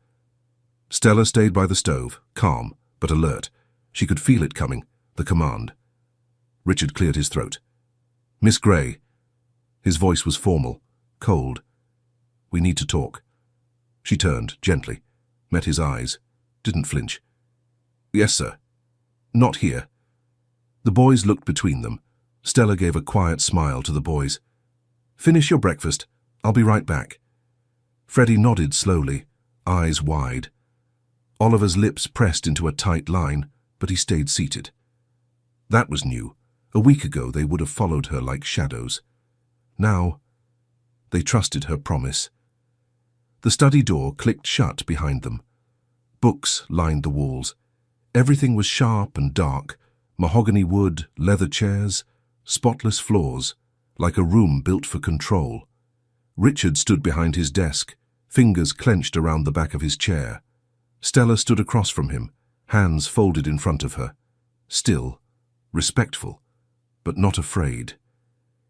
Stella stayed by the stove, calm, but alert. She could feel it coming, the command. Richard cleared his throat. "Miss Gray." His voice was formal, cold. "We need to talk." She turned, gently, met his eyes, didn't flinch. "Yes, sir." "Not here." The boys looked between them. Stella gave a quiet smile to the boys. "Finish your breakfast. I'll be right back." Freddie nodded slowly, eyes wide. Oliver's lips pressed into a tight line, but he stayed seated. That was new. A week ago they would have followed her like shadows. Now, they trusted her promise. The study door clicked shut behind them. Books lined the walls. Everything was sharp and dark, mahogany wood, leather chairs, spotless floors, like a room built for control. Richard stood behind his desk, fingers clenched around the back of his chair. Stella stood across from him, hands folded in front of her. Still, respectful, but not afraid.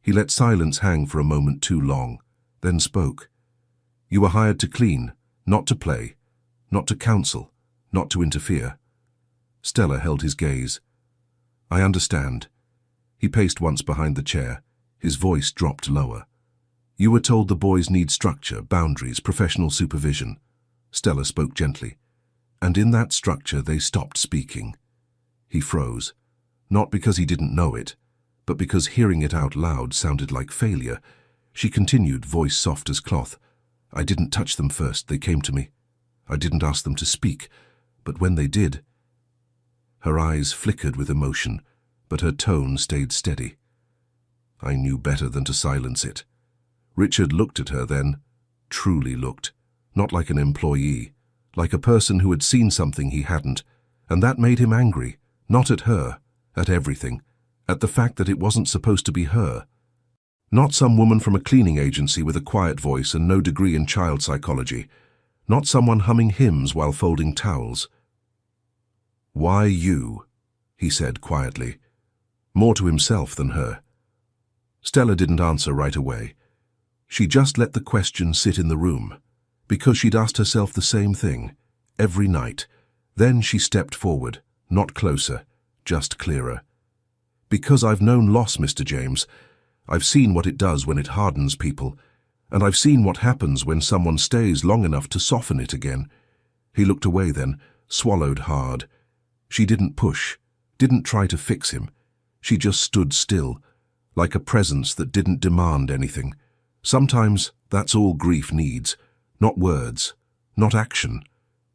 He let silence hang for a moment too long, then spoke. "You were hired to clean, not to play, not to counsel, not to interfere." Stella held his gaze. "I understand." He paced once behind the chair. His voice dropped lower. "You were told the boys need structure, boundaries, professional supervision." Stella spoke gently. "And in that structure they stopped speaking." He froze, not because he didn't know it, but because hearing it out loud sounded like failure. She continued, voice soft as cloth. "I didn't touch them first, they came to me. I didn't ask them to speak. But when they did, her eyes flickered with emotion, but her tone stayed steady. I knew better than to silence it. Richard looked at her then, truly looked, not like an employee, like a person who had seen something he hadn't, and that made him angry, not at her, at everything, at the fact that it wasn't supposed to be her. Not some woman from a cleaning agency with a quiet voice and no degree in child psychology. Not someone humming hymns while folding towels. "Why you?" he said quietly, more to himself than her. Stella didn't answer right away. She just let the question sit in the room, because she'd asked herself the same thing, every night. Then she stepped forward, not closer, just clearer. "Because I've known loss, Mr. James. I've seen what it does when it hardens people, and I've seen what happens when someone stays long enough to soften it again." He looked away then, swallowed hard. She didn't push, didn't try to fix him. She just stood still, like a presence that didn't demand anything. Sometimes that's all grief needs. Not words, not action.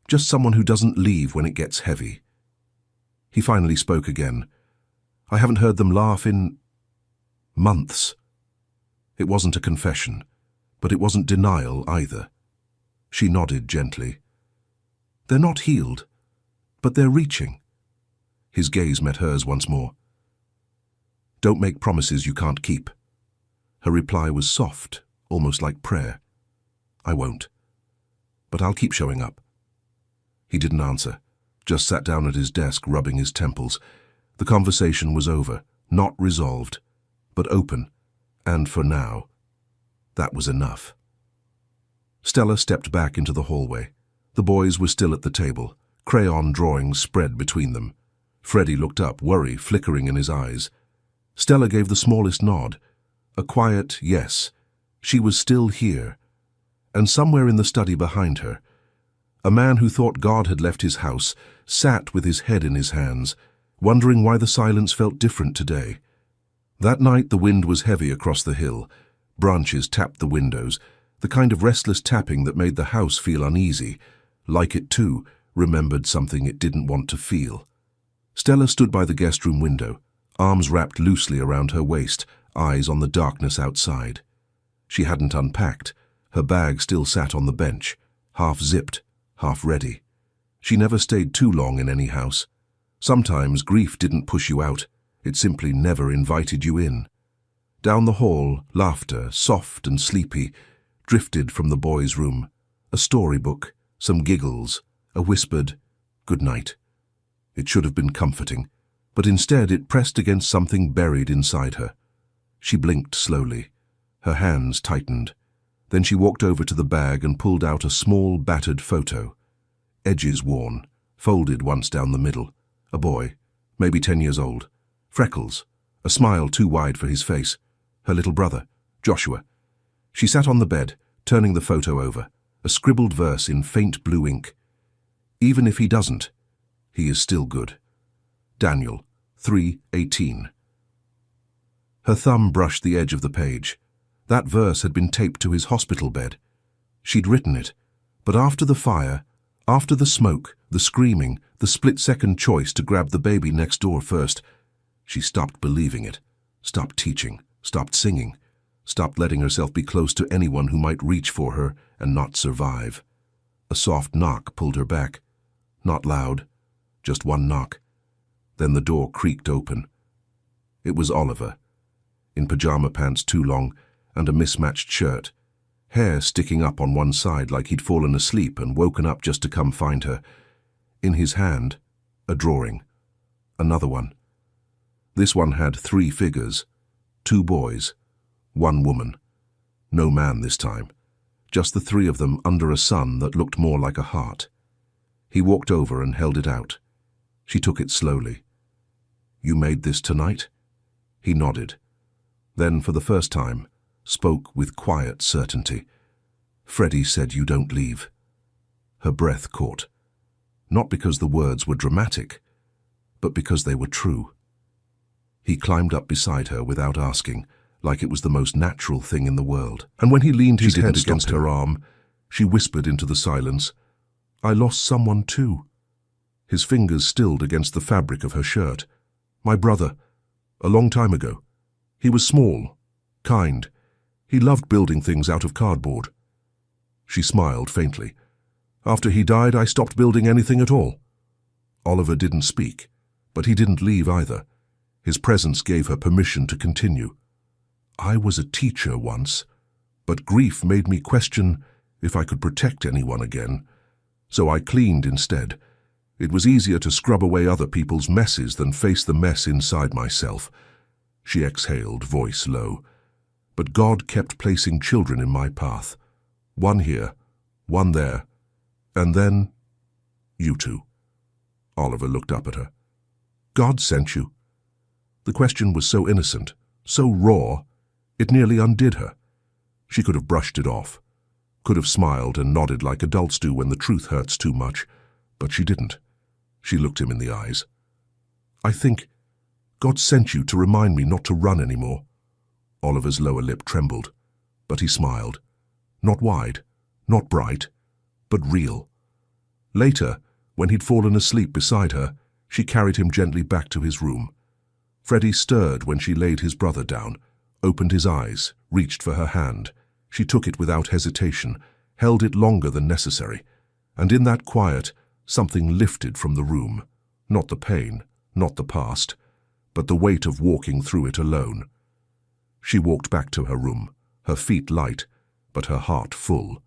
Just someone who doesn't leave when it gets heavy. He finally spoke again. "I haven't heard them laugh in months." It wasn't a confession, but it wasn't denial either. She nodded gently. "They're not healed, but they're reaching." His gaze met hers once more. "Don't make promises you can't keep." Her reply was soft, almost like prayer. "I won't. But I'll keep showing up." He didn't answer, just sat down at his desk rubbing his temples. The conversation was over, not resolved, but open, and for now, that was enough. Stella stepped back into the hallway. The boys were still at the table, crayon drawings spread between them. Freddie looked up, worry flickering in his eyes. Stella gave the smallest nod, a quiet yes. She was still here. And somewhere in the study behind her, a man who thought God had left his house sat with his head in his hands, wondering why the silence felt different today. That night the wind was heavy across the hill. Branches tapped the windows, the kind of restless tapping that made the house feel uneasy, like it too remembered something it didn't want to feel. Stella stood by the guest room window, arms wrapped loosely around her waist, eyes on the darkness outside. She hadn't unpacked. Her bag still sat on the bench, half zipped, half ready. She never stayed too long in any house. Sometimes grief didn't push you out, it simply never invited you in. Down the hall, laughter, soft and sleepy, drifted from the boys' room. A storybook, some giggles, a whispered, "Good night." It should have been comforting, but instead it pressed against something buried inside her. She blinked slowly. Her hands tightened. Then she walked over to the bag and pulled out a small, battered photo. Edges worn, folded once down the middle. A boy, maybe 10 years old. Freckles, a smile too wide for his face. Her little brother, Joshua. She sat on the bed, turning the photo over, a scribbled verse in faint blue ink. "Even if he doesn't, he is still good." Daniel, 3:18. Her thumb brushed the edge of the page. That verse had been taped to his hospital bed. She'd written it, but after the fire, after the smoke, the screaming, the split-second choice to grab the baby next door first, she stopped believing it, stopped teaching, stopped singing, stopped letting herself be close to anyone who might reach for her and not survive. A soft knock pulled her back. Not loud, just one knock. Then the door creaked open. It was Oliver, in pajama pants too long and a mismatched shirt, hair sticking up on one side like he'd fallen asleep and woken up just to come find her. In his hand, a drawing. Another one. This one had 3 figures, 2 boys, 1 woman. No man this time. Just the 3 of them under a sun that looked more like a heart. He walked over and held it out. She took it slowly. "You made this tonight?" He nodded. Then, for the first time, spoke with quiet certainty. "Freddie said you don't leave." Her breath caught. Not because the words were dramatic, but because they were true. He climbed up beside her without asking, like it was the most natural thing in the world. And when he leaned his head against her arm, she whispered into the silence, "I lost someone too." His fingers stilled against the fabric of her shirt. My brother. A long time ago. He was small, kind. He loved building things out of cardboard. She smiled faintly. After he died, I stopped building anything at all. Oliver didn't speak, but he didn't leave either. His presence gave her permission to continue. I was a teacher once, but grief made me question if I could protect anyone again. So I cleaned instead. It was easier to scrub away other people's messes than face the mess inside myself. She exhaled, voice low. But God kept placing children in my path. One here, one there, and then you two. Oliver looked up at her. God sent you. The question was so innocent, so raw, it nearly undid her. She could have brushed it off, could have smiled and nodded like adults do when the truth hurts too much, but she didn't. She looked him in the eyes. I think God sent you to remind me not to run anymore. Oliver's lower lip trembled, but he smiled. Not wide, not bright, but real. Later, when he'd fallen asleep beside her, she carried him gently back to his room. Freddie stirred when she laid his brother down, opened his eyes, reached for her hand. She took it without hesitation, held it longer than necessary, and in that quiet, something lifted from the room. Not the pain, not the past, but the weight of walking through it alone. She walked back to her room, her feet light, but her heart full.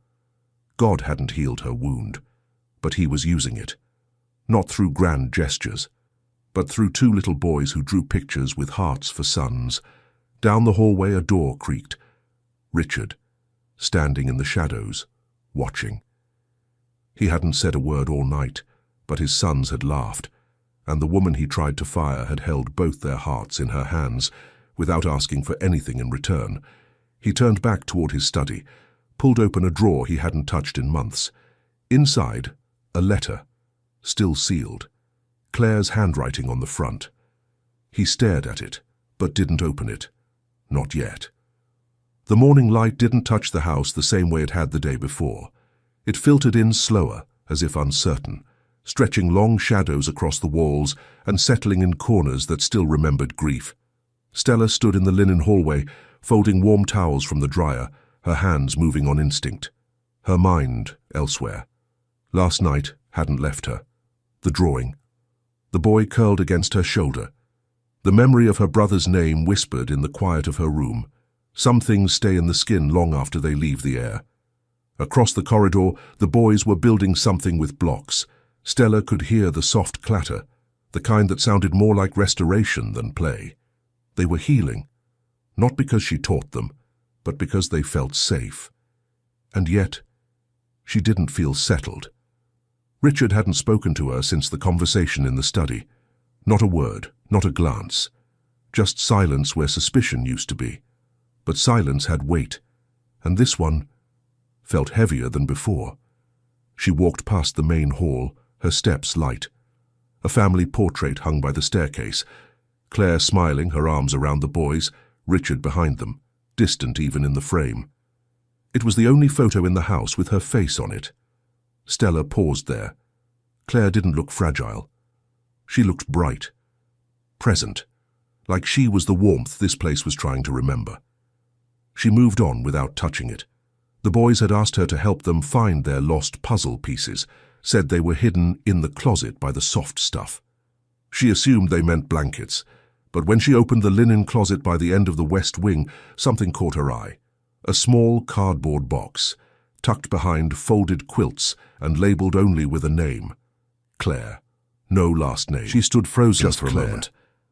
God hadn't healed her wound, but he was using it. Not through grand gestures, but through two little boys who drew pictures with hearts for sons. Down the hallway a door creaked. Richard, standing in the shadows, watching. He hadn't said a word all night, but his sons had laughed, and the woman he tried to fire had held both their hearts in her hands, without asking for anything in return. He turned back toward his study, pulled open a drawer he hadn't touched in months. Inside, a letter, still sealed, Claire's handwriting on the front. He stared at it, but didn't open it. Not yet. The morning light didn't touch the house the same way it had the day before. It filtered in slower, as if uncertain, stretching long shadows across the walls and settling in corners that still remembered grief. Stella stood in the linen hallway, folding warm towels from the dryer, her hands moving on instinct. Her mind elsewhere. Last night hadn't left her. The drawing. The boy curled against her shoulder. The memory of her brother's name whispered in the quiet of her room. Some things stay in the skin long after they leave the air. Across the corridor, the boys were building something with blocks. Stella could hear the soft clatter, the kind that sounded more like restoration than play. They were healing, not because she taught them, but because they felt safe. And yet, she didn't feel settled. Richard hadn't spoken to her since the conversation in the study. Not a word, not a glance. Just silence where suspicion used to be. But silence had weight, and this one felt heavier than before. She walked past the main hall, her steps light. A family portrait hung by the staircase. Claire smiling, her arms around the boys, Richard behind them, distant even in the frame. It was the only photo in the house with her face on it. Stella paused there. Claire didn't look fragile. She looked bright, present, like she was the warmth this place was trying to remember. She moved on without touching it. The boys had asked her to help them find their lost puzzle pieces, said they were hidden in the closet by the soft stuff. She assumed they meant blankets, but when she opened the linen closet by the end of the west wing, something caught her eye. A small cardboard box, tucked behind folded quilts and labeled only with a name. Claire. No last name. She stood frozen just for a moment.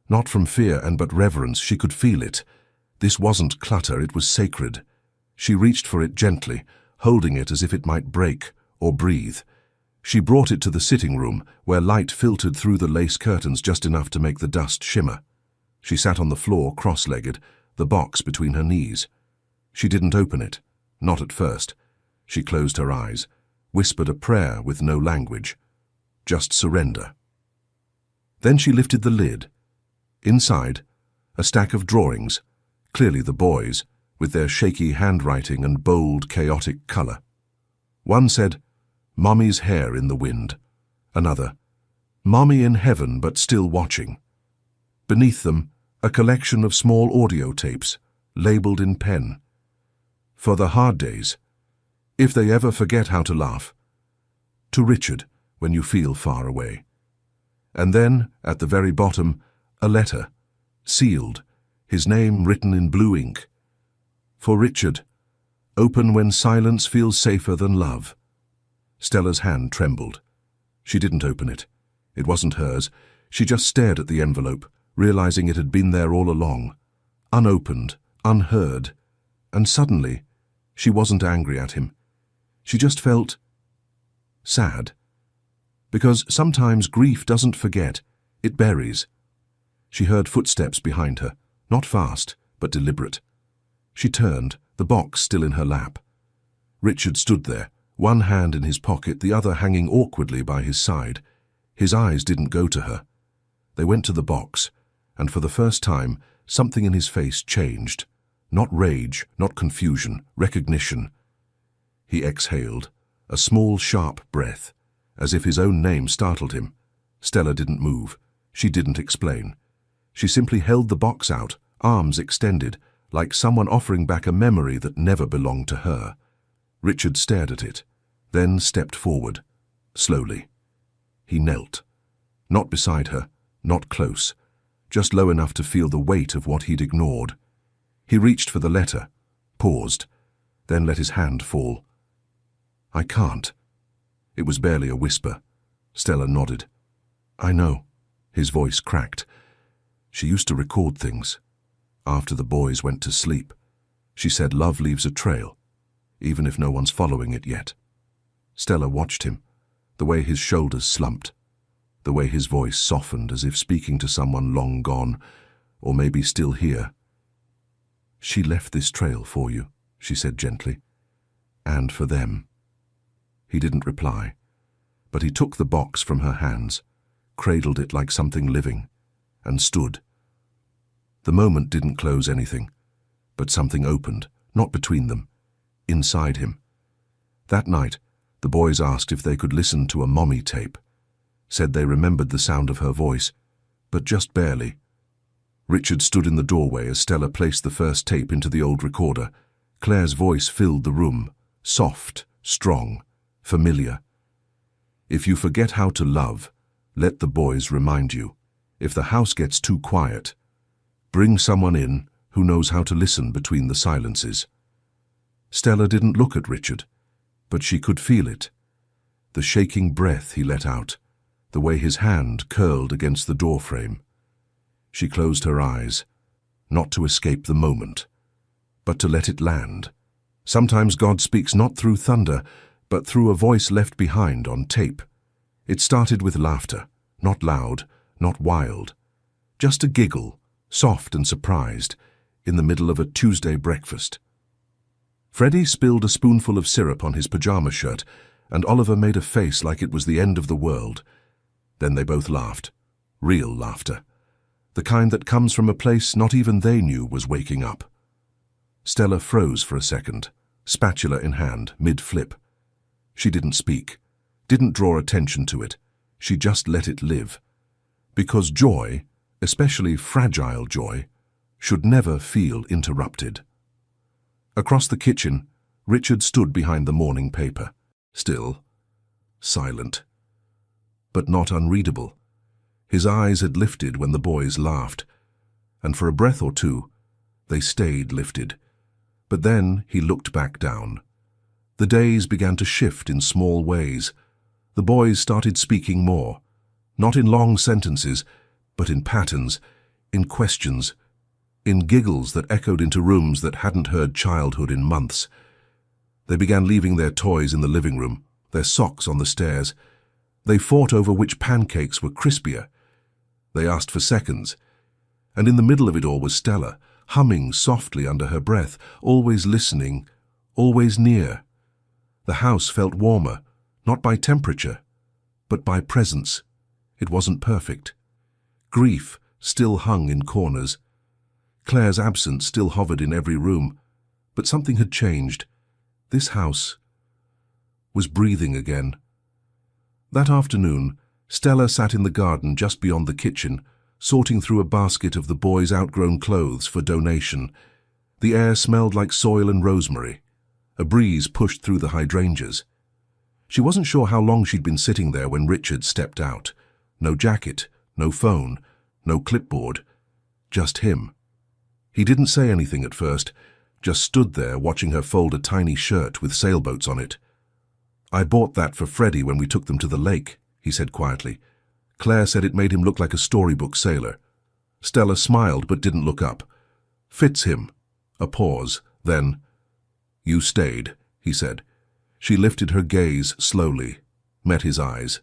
Not from fear but reverence, she could feel it. This wasn't clutter, it was sacred. She reached for it gently, holding it as if it might break or breathe. She brought it to the sitting room, where light filtered through the lace curtains just enough to make the dust shimmer. She sat on the floor, cross-legged, the box between her knees. She didn't open it, not at first. She closed her eyes, whispered a prayer with no language. Just surrender. Then she lifted the lid. Inside, a stack of drawings, clearly the boys', with their shaky handwriting and bold, chaotic color. One said, "Mummy's hair in the wind." Another, Mommy in heaven but still watching. Beneath them, a collection of small audio tapes, labeled in pen. For the hard days, if they ever forget how to laugh. To Richard, when you feel far away. And then, at the very bottom, a letter, sealed, his name written in blue ink. For Richard, open when silence feels safer than love. Stella's hand trembled. She didn't open it. It wasn't hers. She just stared at the envelope, realizing it had been there all along. Unopened, unheard. And suddenly, she wasn't angry at him. She just felt sad. Because sometimes grief doesn't forget, it buries. She heard footsteps behind her, not fast, but deliberate. She turned, the box still in her lap. Richard stood there, one hand in his pocket, the other hanging awkwardly by his side. His eyes didn't go to her. They went to the box, and for the first time, something in his face changed. Not rage, not confusion, recognition. He exhaled, a small, sharp breath, as if his own name startled him. Stella didn't move. She didn't explain. She simply held the box out, arms extended, like someone offering back a memory that never belonged to her. Richard stared at it, then stepped forward, slowly. He knelt. Not beside her, not close, just low enough to feel the weight of what he'd ignored. He reached for the letter, paused, then let his hand fall. "I can't." It was barely a whisper. Stella nodded. "I know." His voice cracked. She used to record things. After the boys went to sleep, she said love leaves a trail, even if no one's following it yet. Stella watched him, the way his shoulders slumped, the way his voice softened as if speaking to someone long gone, or maybe still here. "She left this trail for you," she said gently, "and for them." He didn't reply, but he took the box from her hands, cradled it like something living, and stood. The moment didn't close anything, but something opened, not between them, inside him. That night, the boys asked if they could listen to a mommy tape, said they remembered the sound of her voice, but just barely. Richard stood in the doorway as Stella placed the first tape into the old recorder. Claire's voice filled the room, soft, strong, familiar. "If you forget how to love, let the boys remind you. If the house gets too quiet, bring someone in who knows how to listen between the silences." Stella didn't look at Richard, but she could feel it. The shaking breath he let out, the way his hand curled against the doorframe. She closed her eyes, not to escape the moment, but to let it land. Sometimes God speaks not through thunder, but through a voice left behind on tape. It started with laughter, not loud, not wild. Just a giggle, soft and surprised, in the middle of a Tuesday breakfast. Freddie spilled a spoonful of syrup on his pajama shirt, and Oliver made a face like it was the end of the world. Then they both laughed. Real laughter. The kind that comes from a place not even they knew was waking up. Stella froze for a second, spatula in hand, mid-flip. She didn't speak, didn't draw attention to it. She just let it live. Because joy, especially fragile joy, should never feel interrupted. Across the kitchen, Richard stood behind the morning paper, still, silent, but not unreadable. His eyes had lifted when the boys laughed, and for a breath or two, they stayed lifted. But then he looked back down. The days began to shift in small ways. The boys started speaking more, not in long sentences, but in patterns, in questions, in giggles that echoed into rooms that hadn't heard childhood in months. They began leaving their toys in the living room, their socks on the stairs. They fought over which pancakes were crispier. They asked for seconds. And in the middle of it all was Stella, humming softly under her breath, always listening, always near. The house felt warmer, not by temperature, but by presence. It wasn't perfect. Grief still hung in corners. Claire's absence still hovered in every room, but something had changed. This house was breathing again. That afternoon, Stella sat in the garden just beyond the kitchen, sorting through a basket of the boys' outgrown clothes for donation. The air smelled like soil and rosemary. A breeze pushed through the hydrangeas. She wasn't sure how long she'd been sitting there when Richard stepped out. No jacket, no phone, no clipboard, just him. He didn't say anything at first, just stood there watching her fold a tiny shirt with sailboats on it. "I bought that for Freddie when we took them to the lake," he said quietly. Claire said it made him look like a storybook sailor. Stella smiled but didn't look up. "Fits him." A pause, then, "You stayed," he said. She lifted her gaze slowly, met his eyes.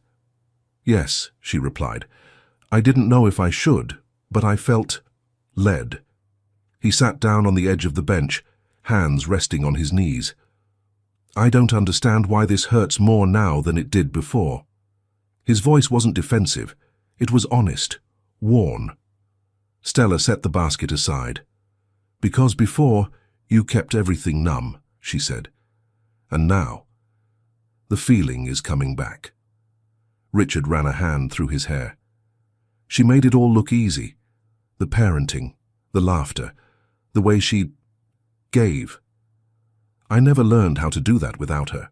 "Yes," she replied. "I didn't know if I should, but I felt led." He sat down on the edge of the bench, hands resting on his knees. "I don't understand why this hurts more now than it did before." His voice wasn't defensive. It was honest, worn. Stella set the basket aside. "Because before, you kept everything numb," she said. "And now, the feeling is coming back." Richard ran a hand through his hair. She made it all look easy. The parenting, the laughter, the way she gave. "I never learned how to do that without her."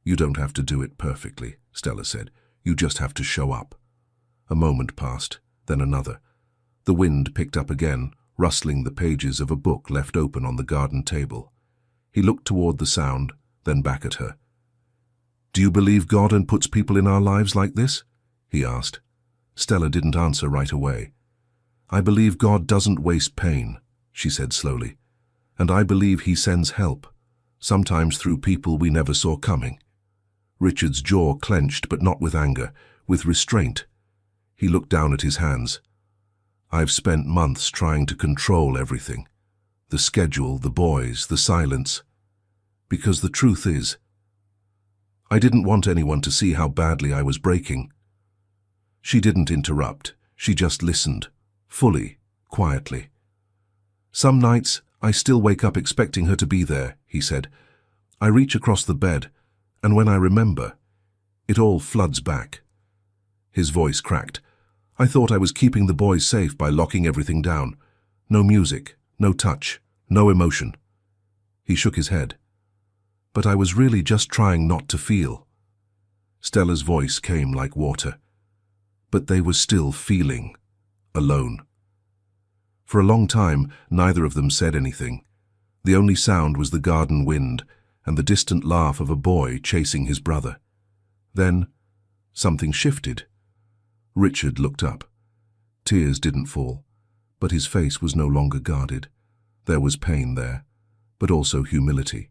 "You don't have to do it perfectly," Stella said. "You just have to show up." A moment passed, then another. The wind picked up again, rustling the pages of a book left open on the garden table. He looked toward the sound, then back at her. "Do you believe God and puts people in our lives like this?" he asked. Stella didn't answer right away. "I believe God doesn't waste pain," she said slowly. "And I believe he sends help, sometimes through people we never saw coming." Richard's jaw clenched, but not with anger, with restraint. He looked down at his hands. "I've spent months trying to control everything. The schedule, the boys, the silence. Because the truth is, I didn't want anyone to see how badly I was breaking." She didn't interrupt. She just listened, fully, quietly. "Some nights, I still wake up expecting her to be there," he said. "I reach across the bed, and when I remember, it all floods back." His voice cracked. "I thought I was keeping the boys safe by locking everything down. No music, no touch, no emotion." He shook his head. "But I was really just trying not to feel." Stella's voice came like water. But they were still feeling, alone. For a long time, neither of them said anything. The only sound was the garden wind and the distant laugh of a boy chasing his brother. Then, something shifted. Richard looked up. Tears didn't fall, but his face was no longer guarded. There was pain there, but also humility.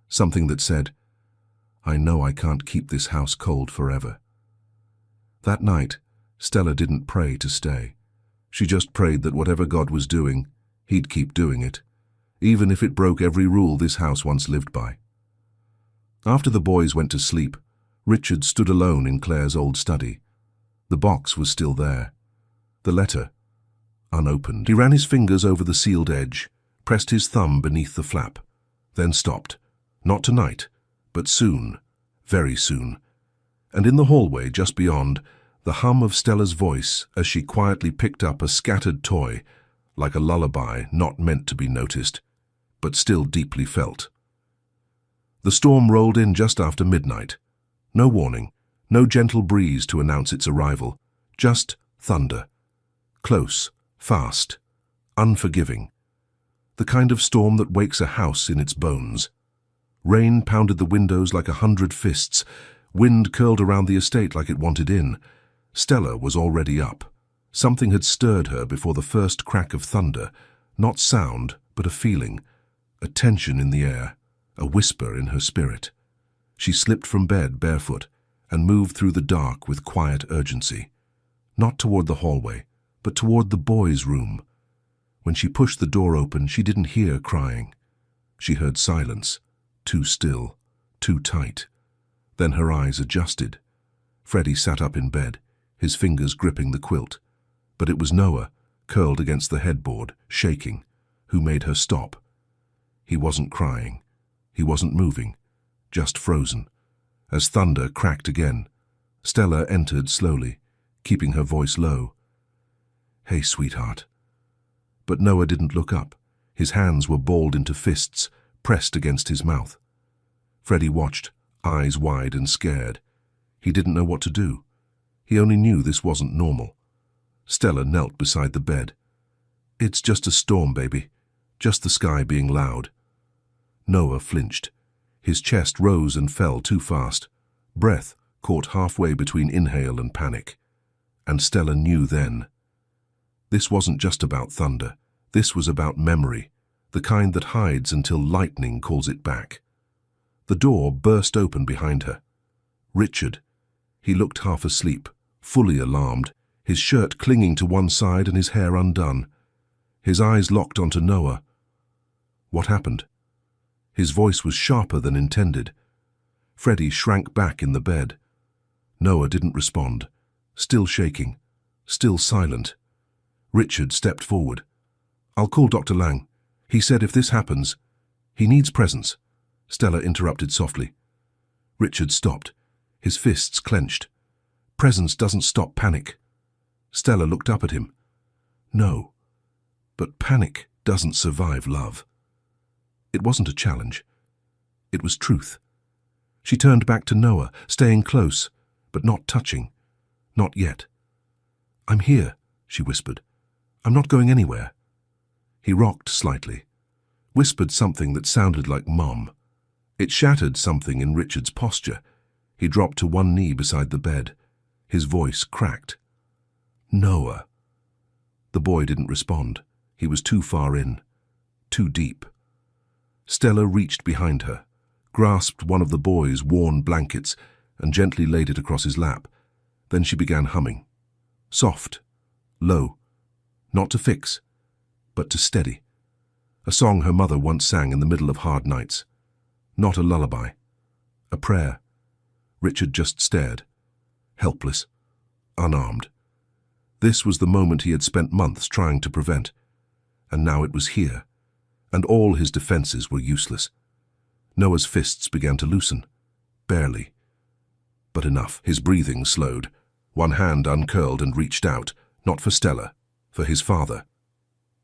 Something that said, "I know I can't keep this house cold forever." That night, Stella didn't pray to stay. She just prayed that whatever God was doing, he'd keep doing it, even if it broke every rule this house once lived by. After the boys went to sleep, Richard stood alone in Claire's old study. The box was still there. The letter, unopened. He ran his fingers over the sealed edge, pressed his thumb beneath the flap, then stopped. Not tonight, but soon, very soon. And in the hallway just beyond, the hum of Stella's voice as she quietly picked up a scattered toy, like a lullaby not meant to be noticed, but still deeply felt. The storm rolled in just after midnight. No warning, no gentle breeze to announce its arrival, just thunder. Close, fast, unforgiving. The kind of storm that wakes a house in its bones. Rain pounded the windows like 100 fists. Wind curled around the estate like it wanted in. Stella was already up. Something had stirred her before the first crack of thunder. Not sound, but a feeling. A tension in the air. A whisper in her spirit. She slipped from bed barefoot and moved through the dark with quiet urgency. Not toward the hallway, but toward the boys' room. When she pushed the door open, she didn't hear crying. She heard silence, too still, too tight. Then her eyes adjusted. Freddie sat up in bed, his fingers gripping the quilt. But it was Noah, curled against the headboard, shaking, who made her stop. He wasn't crying. He wasn't moving, just frozen. As thunder cracked again, Stella entered slowly, keeping her voice low. "Hey, sweetheart." But Noah didn't look up. His hands were balled into fists, pressed against his mouth. Freddie watched, eyes wide and scared. He didn't know what to do. He only knew this wasn't normal. Stella knelt beside the bed. "It's just a storm, baby. Just the sky being loud." Noah flinched. His chest rose and fell too fast. Breath caught halfway between inhale and panic. And Stella knew then. This wasn't just about thunder. This was about memory, the kind that hides until lightning calls it back. The door burst open behind her. Richard. He looked half asleep, fully alarmed, his shirt clinging to one side and his hair undone. His eyes locked onto Noah. "What happened?" His voice was sharper than intended. Freddie shrank back in the bed. Noah didn't respond, still shaking, still silent. Richard stepped forward. "I'll call Dr. Lang. He said if this happens, he needs presence." Stella interrupted softly. Richard stopped, his fists clenched. "Presence doesn't stop panic." Stella looked up at him. "No, but panic doesn't survive love." It wasn't a challenge. It was truth. She turned back to Noah, staying close, but not touching. Not yet. "I'm here," she whispered. "I'm not going anywhere." He rocked slightly, whispered something that sounded like Mom. It shattered something in Richard's posture. He dropped to one knee beside the bed. His voice cracked. "Noah." The boy didn't respond. He was too far in, too deep. Stella reached behind her, grasped one of the boy's worn blankets and gently laid it across his lap. Then she began humming. Soft, low, not to fix, but to steady. A song her mother once sang in the middle of hard nights. Not a lullaby. A prayer. Richard just stared, helpless, unarmed. This was the moment he had spent months trying to prevent. And now it was here, and all his defenses were useless. Noah's fists began to loosen, barely. But enough. His breathing slowed. One hand uncurled and reached out, not for Stella, for his father.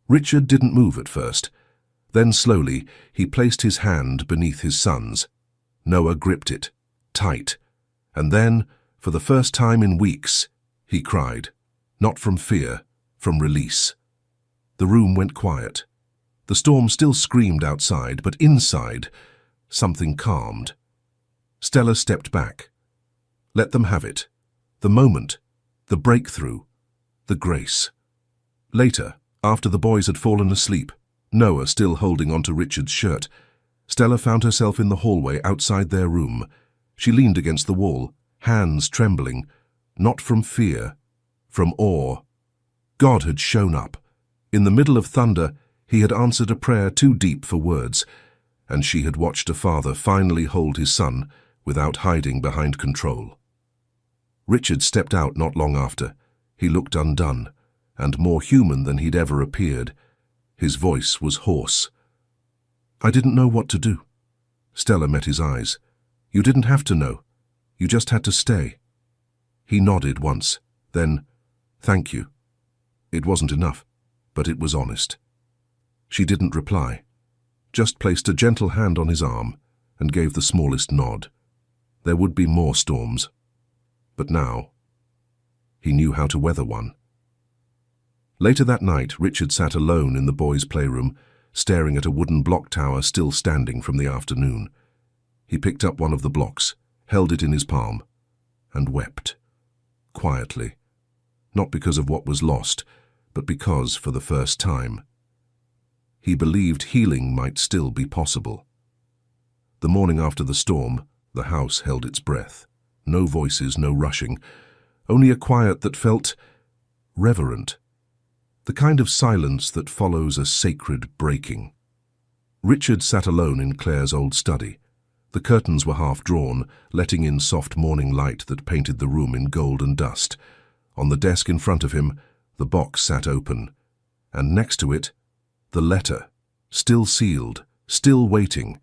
Richard didn't move at first. Then slowly, he placed his hand beneath his son's. Noah gripped it, tight. And then, for the first time in weeks, he cried. Not from fear, from release. The room went quiet. The storm still screamed outside, but inside, something calmed. Stella stepped back. Let them have it. The moment, the breakthrough, the grace. Later, after the boys had fallen asleep, Noah still holding onto Richard's shirt, Stella found herself in the hallway outside their room. She leaned against the wall, hands trembling, not from fear, from awe. God had shown up. In the middle of thunder, he had answered a prayer too deep for words, and she had watched a father finally hold his son without hiding behind control. Richard stepped out not long after. He looked undone, and more human than he'd ever appeared. His voice was hoarse. "I didn't know what to do." Stella met his eyes. "You didn't have to know. You just had to stay." He nodded once, then, "Thank you." It wasn't enough, but it was honest. She didn't reply, just placed a gentle hand on his arm and gave the smallest nod. There would be more storms. But now, he knew how to weather one. Later that night, Richard sat alone in the boys' playroom, staring at a wooden block tower still standing from the afternoon. He picked up one of the blocks, held it in his palm, and wept. Quietly. Not because of what was lost, but because, for the first time, he believed healing might still be possible. The morning after the storm, the house held its breath. No voices, no rushing, only a quiet that felt reverent. The kind of silence that follows a sacred breaking. Richard sat alone in Claire's old study. The curtains were half drawn, letting in soft morning light that painted the room in gold and dust. On the desk in front of him, the box sat open, and next to it, the letter, still sealed, still waiting.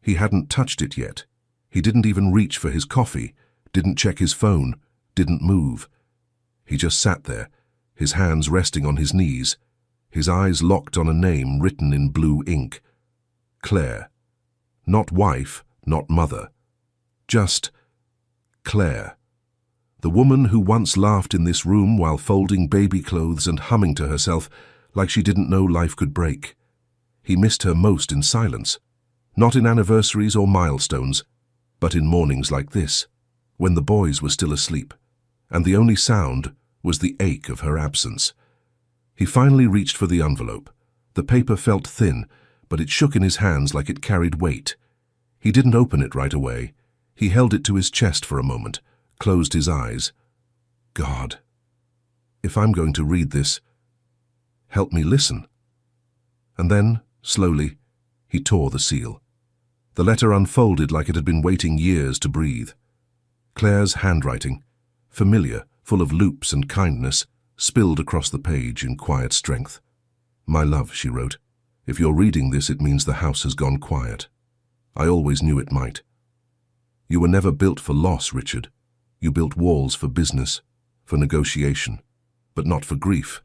He hadn't touched it yet. He didn't even reach for his coffee, didn't check his phone, didn't move. He just sat there, his hands resting on his knees, his eyes locked on a name written in blue ink. Claire. Not wife, not mother. Just Claire. The woman who once laughed in this room while folding baby clothes and humming to herself like she didn't know life could break. He missed her most in silence, not in anniversaries or milestones, but in mornings like this, when the boys were still asleep, and the only sound was the ache of her absence. He finally reached for the envelope. The paper felt thin, but it shook in his hands like it carried weight. He didn't open it right away. He held it to his chest for a moment, closed his eyes. God, if I'm going to read this, help me listen. And then, slowly, he tore the seal. The letter unfolded like it had been waiting years to breathe. Claire's handwriting, familiar, full of loops and kindness, spilled across the page in quiet strength. My love, she wrote, if you're reading this, it means the house has gone quiet. I always knew it might. You were never built for loss, Richard. You built walls for business, for negotiation, but not for grief.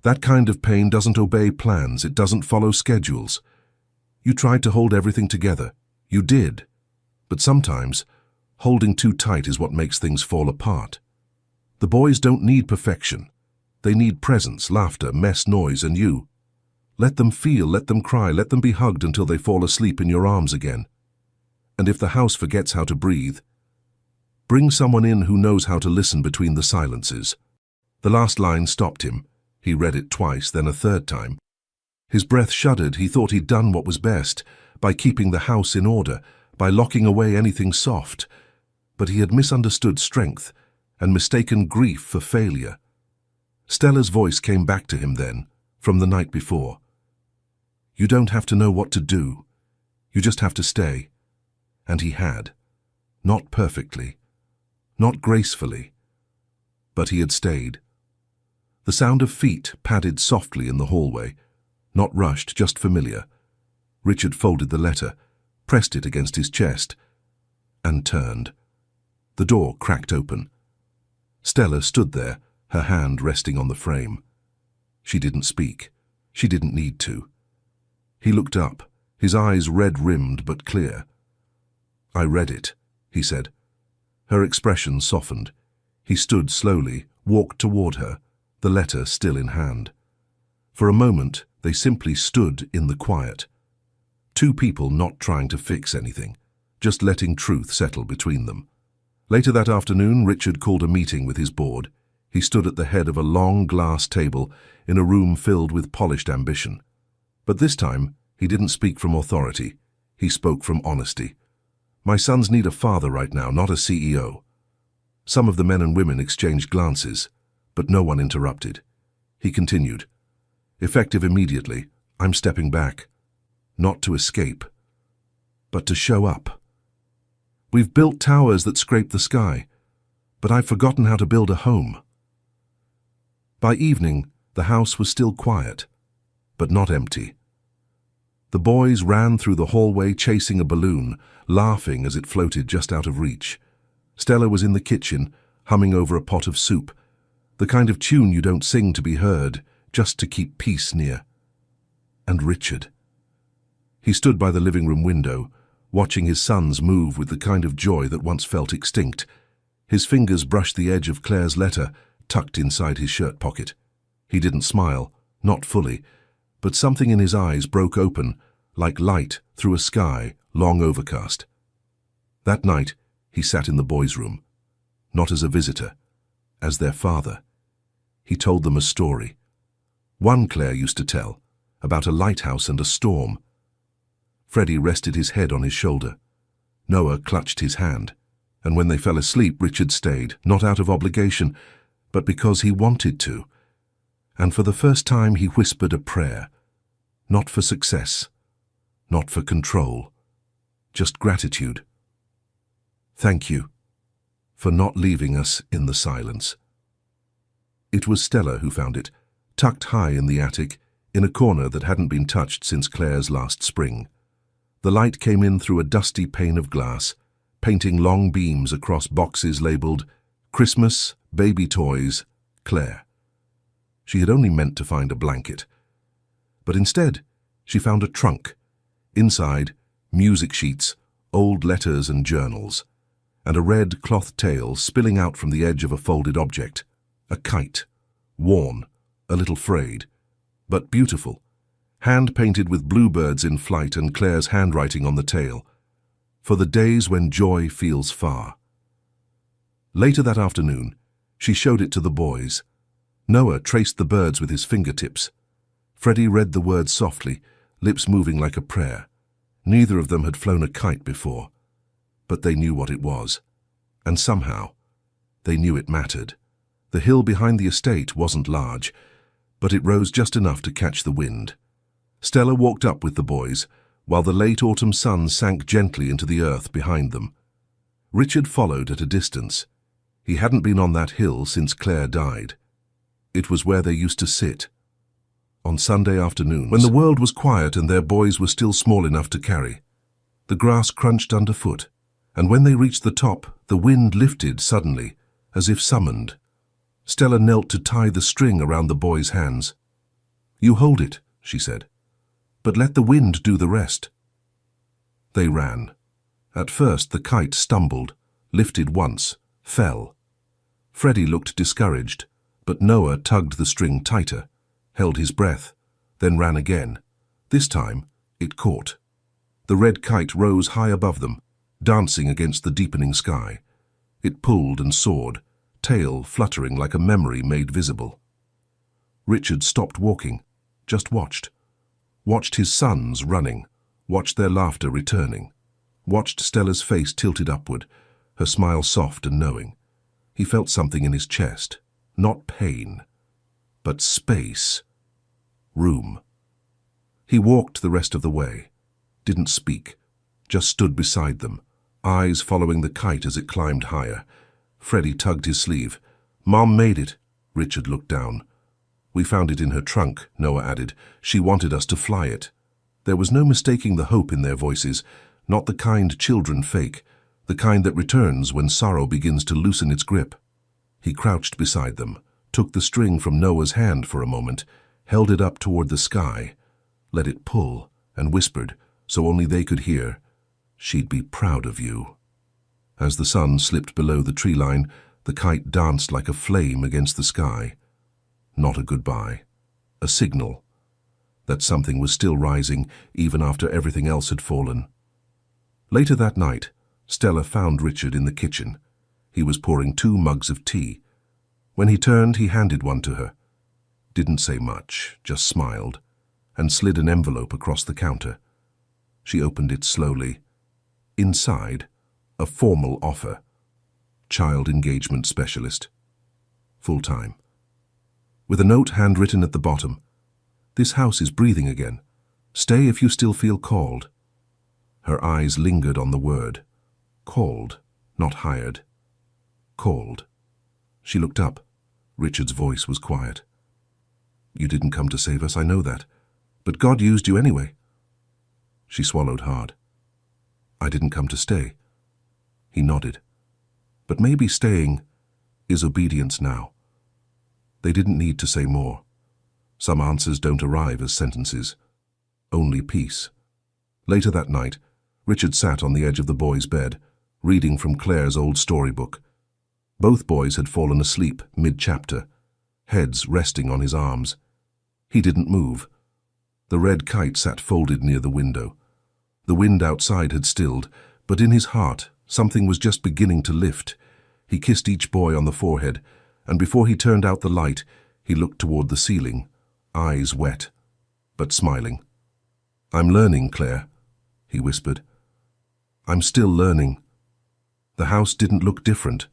That kind of pain doesn't obey plans, it doesn't follow schedules. You tried to hold everything together. You did. But sometimes, holding too tight is what makes things fall apart. The boys don't need perfection. They need presence, laughter, mess, noise, and you. Let them feel, let them cry, let them be hugged until they fall asleep in your arms again. And if the house forgets how to breathe, bring someone in who knows how to listen between the silences. The last line stopped him. He read it twice, then a third time. His breath shuddered. He thought he'd done what was best, by keeping the house in order, by locking away anything soft. But he had misunderstood strength and mistaken grief for failure. Stella's voice came back to him then, from the night before. You don't have to know what to do. You just have to stay. And he had. Not perfectly, not gracefully, but he had stayed. The sound of feet padded softly in the hallway, not rushed, just familiar. Richard folded the letter, pressed it against his chest, and turned. The door cracked open. Stella stood there, her hand resting on the frame. She didn't speak. She didn't need to. He looked up, his eyes red-rimmed but clear. I read it, he said. Her expression softened. He stood slowly, walked toward her, the letter still in hand. For a moment, they simply stood in the quiet. Two people not trying to fix anything, just letting truth settle between them. Later that afternoon, Richard called a meeting with his board. He stood at the head of a long glass table in a room filled with polished ambition. But this time, he didn't speak from authority. He spoke from honesty. My sons need a father right now, not a CEO. Some of the men and women exchanged glances, but no one interrupted. He continued. Effective immediately, I'm stepping back. Not to escape, but to show up. We've built towers that scrape the sky, but I've forgotten how to build a home. By evening, the house was still quiet, but not empty. The boys ran through the hallway chasing a balloon, laughing as it floated just out of reach. Stella was in the kitchen, humming over a pot of soup, the kind of tune you don't sing to be heard, just to keep peace near. And Richard. He stood by the living room window, watching his sons move with the kind of joy that once felt extinct. His fingers brushed the edge of Claire's letter, tucked inside his shirt pocket. He didn't smile, not fully, but something in his eyes broke open, like light through a sky long overcast. That night, he sat in the boys' room, not as a visitor, as their father. He told them a story. One Claire used to tell, about a lighthouse and a storm. Freddie rested his head on his shoulder. Noah clutched his hand, and when they fell asleep, Richard stayed, not out of obligation, but because he wanted to. And for the first time he whispered a prayer, not for success, not for control, just gratitude. Thank you for not leaving us in the silence. It was Stella who found it, tucked high in the attic, in a corner that hadn't been touched since Claire's last spring. The light came in through a dusty pane of glass, painting long beams across boxes labeled Christmas, baby toys, Claire. She had only meant to find a blanket. But instead, she found a trunk. Inside, music sheets, old letters and journals, and a red cloth tail spilling out from the edge of a folded object. A kite, worn, a little frayed, but beautiful, hand-painted with bluebirds in flight and Claire's handwriting on the tail. For the days when joy feels far. Later that afternoon, she showed it to the boys. Noah traced the birds with his fingertips. Freddie read the words softly, lips moving like a prayer. Neither of them had flown a kite before, but they knew what it was. And somehow, they knew it mattered. The hill behind the estate wasn't large, but it rose just enough to catch the wind. Stella walked up with the boys, while the late autumn sun sank gently into the earth behind them. Richard followed at a distance. He hadn't been on that hill since Claire died. It was where they used to sit. On Sunday afternoons, when the world was quiet and their boys were still small enough to carry. The grass crunched underfoot, and when they reached the top, the wind lifted suddenly, as if summoned. Stella knelt to tie the string around the boy's hands. "You hold it," she said, "but let the wind do the rest." They ran. At first the kite stumbled, lifted once, fell. Freddie looked discouraged, but Noah tugged the string tighter, held his breath, then ran again. This time, it caught. The red kite rose high above them, dancing against the deepening sky. It pulled and soared, tail fluttering like a memory made visible. Richard stopped walking, just watched. Watched his sons running, watched their laughter returning, watched Stella's face tilted upward, her smile soft and knowing. He felt something in his chest, not pain, but space, room. He walked the rest of the way, didn't speak, just stood beside them, eyes following the kite as it climbed higher. Freddie tugged his sleeve. "Mom made it." Richard looked down. "We found it in her trunk," Noah added. "She wanted us to fly it." There was no mistaking the hope in their voices, not the kind children fake, the kind that returns when sorrow begins to loosen its grip. He crouched beside them, took the string from Noah's hand for a moment, held it up toward the sky, let it pull, and whispered, so only they could hear, "She'd be proud of you." As the sun slipped below the tree line, the kite danced like a flame against the sky. Not a goodbye, a signal that something was still rising even after everything else had fallen. Later that night, Stella found Richard in the kitchen. He was pouring 2 mugs of tea. When he turned, he handed one to her. Didn't say much, just smiled, and slid an envelope across the counter. She opened it slowly. Inside, a formal offer. Child engagement specialist. Full-time. With a note handwritten at the bottom. "This house is breathing again. Stay if you still feel called." Her eyes lingered on the word. Called, not hired. Called. She looked up. Richard's voice was quiet. "You didn't come to save us, I know that. But God used you anyway." She swallowed hard. "I didn't come to stay." He nodded. "But maybe staying is obedience now." They didn't need to say more. Some answers don't arrive as sentences. Only peace. Later that night, Richard sat on the edge of the boys' bed, reading from Claire's old storybook. Both boys had fallen asleep mid-chapter, heads resting on his arms. He didn't move. The red kite sat folded near the window. The wind outside had stilled, but in his heart, something was just beginning to lift. He kissed each boy on the forehead, and before he turned out the light, he looked toward the ceiling, eyes wet, but smiling. "I'm learning, Claire," he whispered. "I'm still learning." The house didn't look different.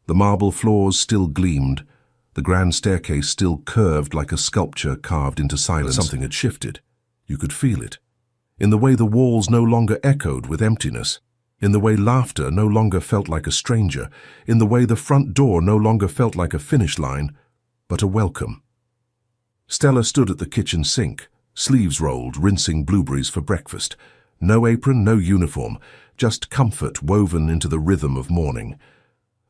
The marble floors still gleamed. The grand staircase still curved like a sculpture carved into silence. But something had shifted. You could feel it. In the way the walls no longer echoed with emptiness. In the way laughter no longer felt like a stranger. In the way the front door no longer felt like a finish line, but a welcome. Stella stood at the kitchen sink, sleeves rolled, rinsing blueberries for breakfast. No apron, no uniform, just comfort woven into the rhythm of morning.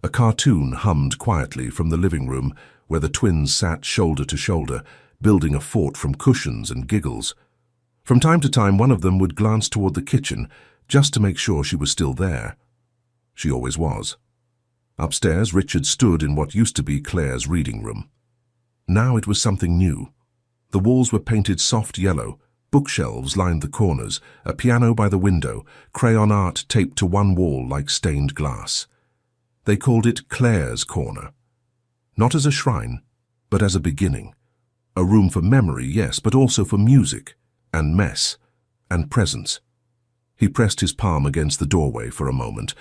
A cartoon hummed quietly from the living room where the twins sat shoulder to shoulder, building a fort from cushions and giggles. From time to time, one of them would glance toward the kitchen just to make sure she was still there. She always was. Upstairs, Richard stood in what used to be Claire's reading room. Now it was something new. The walls were painted soft yellow, bookshelves lined the corners, a piano by the window, crayon art taped to one wall like stained glass. They called it Claire's Corner. Not as a shrine, but as a beginning. A room for memory, yes, but also for music, and mess, and presence. He pressed his palm against the doorway for a moment,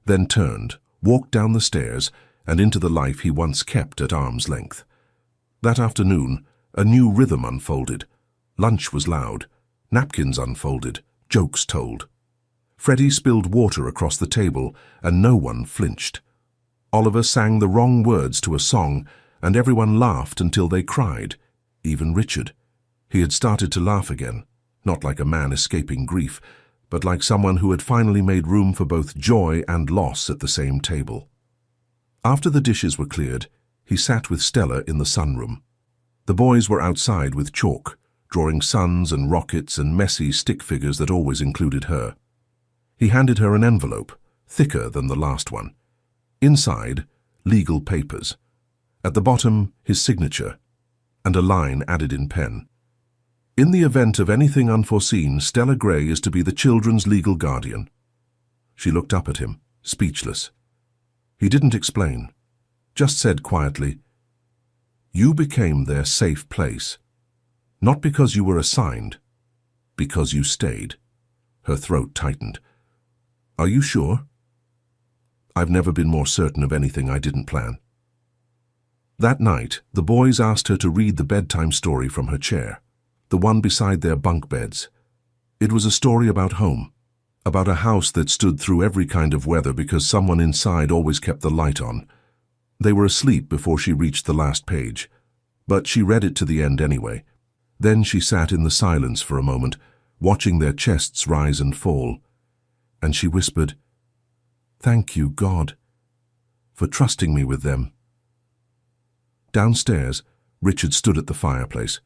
then turned, walked down the stairs, and into the life he once kept at arm's length. That afternoon, a new rhythm unfolded. Lunch was loud, napkins unfolded, jokes told. Freddie spilled water across the table, and no one flinched. Oliver sang the wrong words to a song, and everyone laughed until they cried, even Richard. He had started to laugh again, not like a man escaping grief, but like someone who had finally made room for both joy and loss at the same table. After the dishes were cleared, he sat with Stella in the sunroom. The boys were outside with chalk, drawing suns and rockets and messy stick figures that always included her. He handed her an envelope, thicker than the last one. Inside, legal papers. At the bottom, his signature, and a line added in pen. In the event of anything unforeseen, Stella Gray is to be the children's legal guardian. She looked up at him, speechless. He didn't explain, just said quietly, "You became their safe place. Not because you were assigned, because you stayed." Her throat tightened. "Are you sure?" "I've never been more certain of anything I didn't plan." That night, the boys asked her to read the bedtime story from her chair, the one beside their bunk beds. It was a story about home, about a house that stood through every kind of weather because someone inside always kept the light on. They were asleep before she reached the last page, but she read it to the end anyway. Then she sat in the silence for a moment, watching their chests rise and fall, and she whispered, "Thank you, God, for trusting me with them." Downstairs, Richard stood at the fireplace,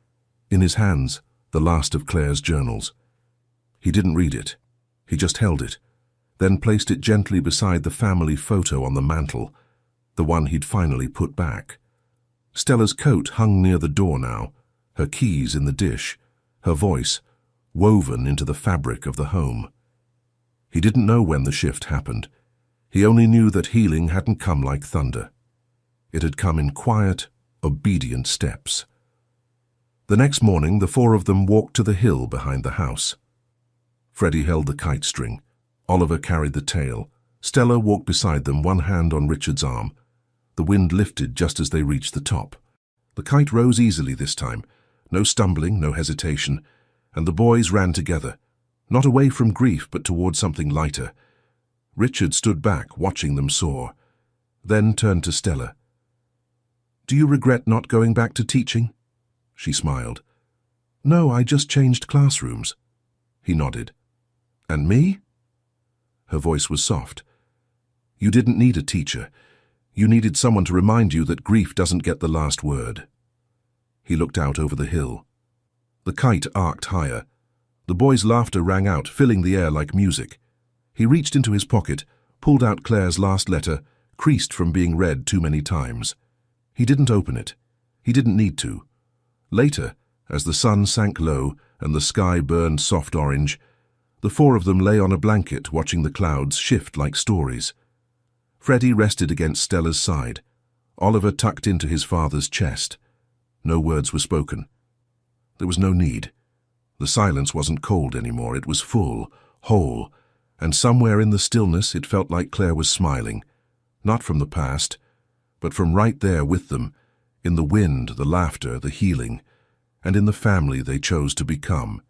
in his hands, the last of Claire's journals. He didn't read it. He just held it, then placed it gently beside the family photo on the mantel, the one he'd finally put back. Stella's coat hung near the door now, her keys in the dish, her voice woven into the fabric of the home. He didn't know when the shift happened. He only knew that healing hadn't come like thunder. It had come in quiet, obedient steps. The next morning, the four of them walked to the hill behind the house. Freddie held the kite string. Oliver carried the tail. Stella walked beside them, one hand on Richard's arm. The wind lifted just as they reached the top. The kite rose easily this time. No stumbling, no hesitation. And the boys ran together, not away from grief, but toward something lighter. Richard stood back, watching them soar, then turned to Stella. "Do you regret not going back to teaching?" She smiled. "No, I just changed classrooms." He nodded. "And me?" Her voice was soft. "You didn't need a teacher. You needed someone to remind you that grief doesn't get the last word." He looked out over the hill. The kite arced higher. The boys' laughter rang out, filling the air like music. He reached into his pocket, pulled out Claire's last letter, creased from being read too many times. He didn't open it. He didn't need to. Later, as the sun sank low and the sky burned soft orange, the four of them lay on a blanket watching the clouds shift like stories. Freddie rested against Stella's side. Oliver tucked into his father's chest. No words were spoken. There was no need. The silence wasn't cold anymore. It was full, whole, and somewhere in the stillness it felt like Claire was smiling, not from the past, but from right there with them, in the wind, the laughter, the healing, and in the family they chose to become.